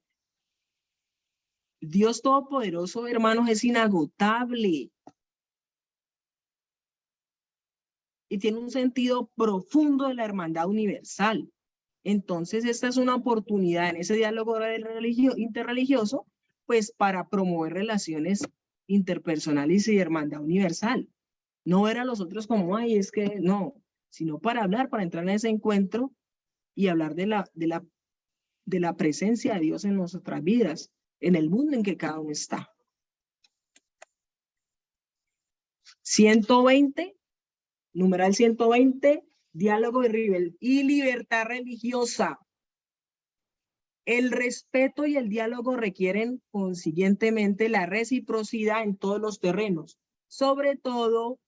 Speaker 1: Dios Todopoderoso, hermanos, es inagotable. Y tiene un sentido profundo de la hermandad universal. Entonces, esta es una oportunidad en ese diálogo interreligioso, pues para promover relaciones interpersonales y de hermandad universal. No ver a los otros como, ay, es que no, sino para hablar, para entrar en ese encuentro y hablar de la presencia de Dios en nuestras vidas, en el mundo en que cada uno está. 120. Numeral 120, diálogo y libertad religiosa. El respeto y el diálogo requieren consiguientemente la reciprocidad en todos los terrenos, sobre todo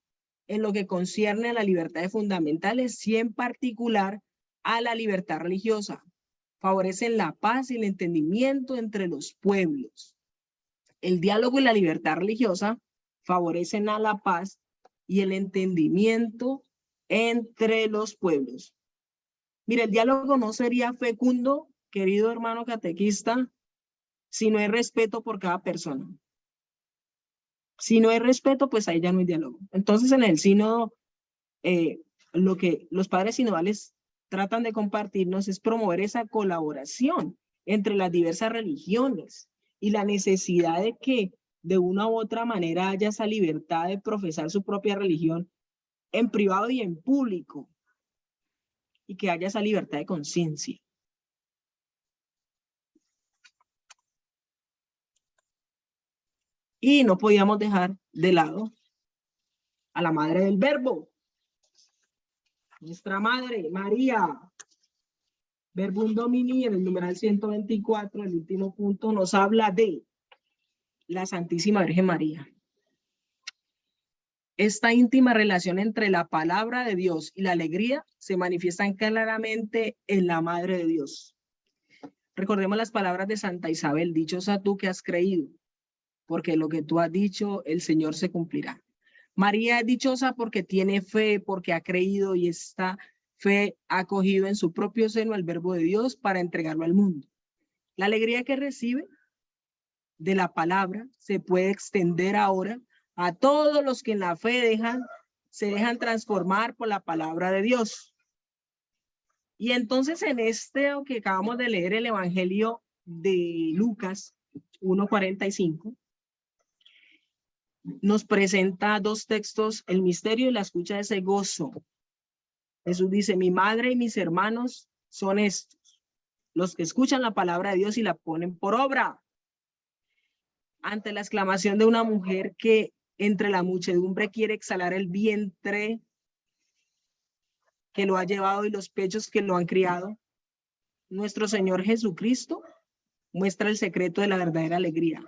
Speaker 1: en lo que concierne a las libertades fundamentales y en particular a la libertad religiosa. Favorecen la paz y el entendimiento entre los pueblos. El diálogo y la libertad religiosa favorecen a la paz y el entendimiento entre los pueblos. Mira, el diálogo no sería fecundo, querido hermano catequista, si no hay respeto por cada persona. Si no hay respeto, pues ahí ya no hay diálogo. Entonces, en el sínodo, lo que los padres sinodales tratan de compartirnos es promover esa colaboración entre las diversas religiones y la necesidad de que de una u otra manera haya esa libertad de profesar su propia religión en privado y en público, y que haya esa libertad de conciencia. Y no podíamos dejar de lado a la madre del verbo, nuestra madre, María. Verbum Domini, en el numeral 124, el último punto, nos habla de la Santísima Virgen María. Esta íntima relación entre la palabra de Dios y la alegría se manifiestan claramente en la Madre de Dios. Recordemos las palabras de Santa Isabel: dichosa tú que has creído, porque lo que tú has dicho, el Señor se cumplirá. María es dichosa porque tiene fe, porque ha creído, y esta fe ha acogido en su propio seno el verbo de Dios para entregarlo al mundo. La alegría que recibe de la palabra se puede extender ahora a todos los que en la fe se dejan transformar por la palabra de Dios. Y entonces en que acabamos de leer, el Evangelio de Lucas 1:45, nos presenta dos textos: el misterio y la escucha de ese gozo. Jesús dice: mi madre y mis hermanos son estos, los que escuchan la palabra de Dios y la ponen por obra. Ante la exclamación de una mujer que entre la muchedumbre quiere exhalar el vientre que lo ha llevado y los pechos que lo han criado, nuestro Señor Jesucristo muestra el secreto de la verdadera alegría.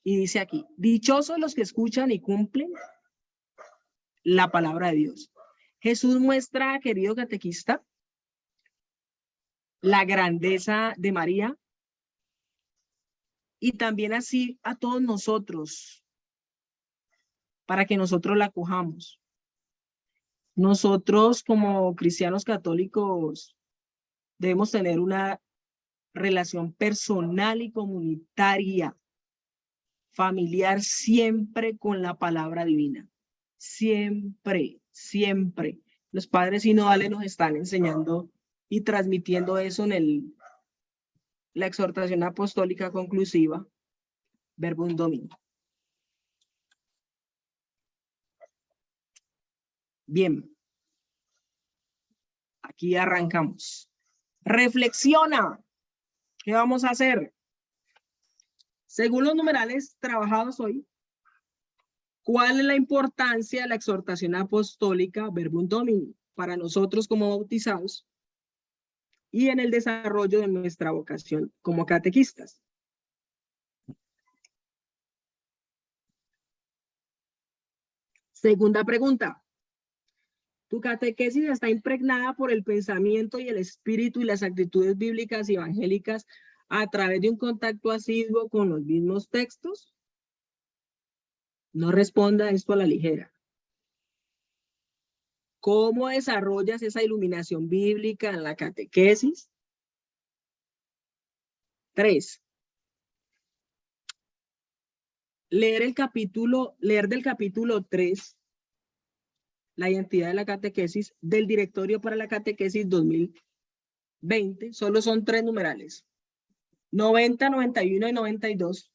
Speaker 1: Y dice aquí: dichosos los que escuchan y cumplen la palabra de Dios. Jesús muestra, querido catequista, la grandeza de María y también así a todos nosotros, para que nosotros la cojamos. Nosotros como cristianos católicos debemos tener una relación personal y comunitaria, familiar, siempre con la palabra divina. Siempre, siempre. Los padres sinodales nos están enseñando y transmitiendo eso en la exhortación apostólica conclusiva, Verbum Domini. Bien. Aquí arrancamos. Reflexiona. ¿Qué vamos a hacer? Según los numerales trabajados hoy, ¿cuál es la importancia de la exhortación apostólica Verbum Domini para nosotros como bautizados y en el desarrollo de nuestra vocación como catequistas? Segunda pregunta. ¿Tu catequesis está impregnada por el pensamiento y el espíritu y las actitudes bíblicas y evangélicas a través de un contacto asiduo con los mismos textos? No responda esto a la ligera. ¿Cómo desarrollas esa iluminación bíblica en la catequesis? 3. Leer del capítulo 3, la identidad de la catequesis, del Directorio para la Catequesis 2020, solo son 3 numerales. 90, 91 y 92,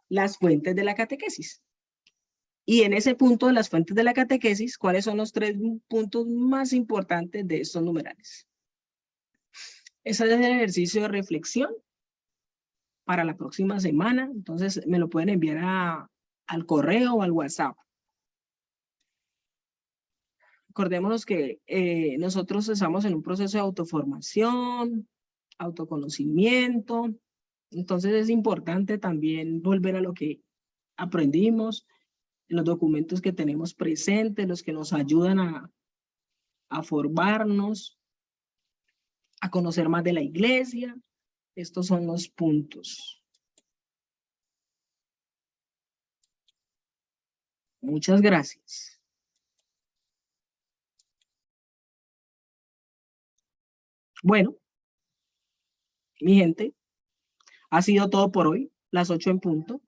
Speaker 1: las fuentes de la catequesis. Y en ese punto de las fuentes de la catequesis, ¿cuáles son los 3 puntos más importantes de estos numerales? Ese es el ejercicio de reflexión para la próxima semana. Entonces me lo pueden enviar al correo o al WhatsApp. Recordémonos que nosotros estamos en un proceso de autoformación, autoconocimiento. Entonces es importante también volver a lo que aprendimos, los documentos que tenemos presentes, los que nos ayudan a formarnos, a conocer más de la iglesia. Estos son los puntos. Muchas gracias. Bueno, mi gente, ha sido todo por hoy, las 8 en punto.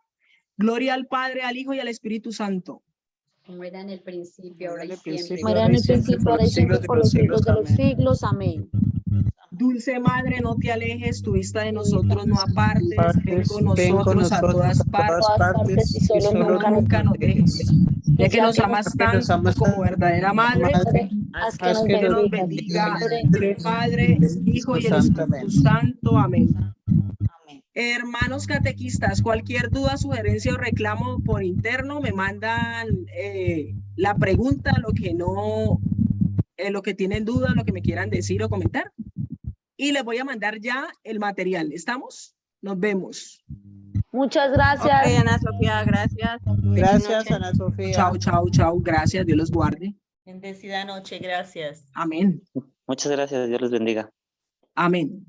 Speaker 1: Gloria al Padre, al Hijo y al Espíritu Santo.
Speaker 14: Como era en el principio, ahora y siempre.
Speaker 15: Como era en el principio, ahora y siempre, por los siglos de los siglos. Amén.
Speaker 1: Dulce Madre, no te alejes, tu vista de nosotros no apartes, ven con nosotros a todas partes, y solo nunca nos dejes. Ya que nos amas tanto como verdadera Madre, haz que nos bendiga el Padre, Hijo y el Espíritu Santo. Amén. Hermanos catequistas, cualquier duda, sugerencia o reclamo por interno, me mandan la pregunta, lo que tienen duda, lo que me quieran decir o comentar. Y les voy a mandar ya el material. ¿Estamos? Nos vemos.
Speaker 15: Muchas gracias.
Speaker 11: Ok, Ana Sofía, gracias.
Speaker 16: Gracias, Ana Sofía.
Speaker 1: Chao, chao, chao. Gracias. Dios los guarde.
Speaker 16: Bendecida noche. Gracias.
Speaker 1: Amén.
Speaker 17: Muchas gracias. Dios los bendiga.
Speaker 1: Amén.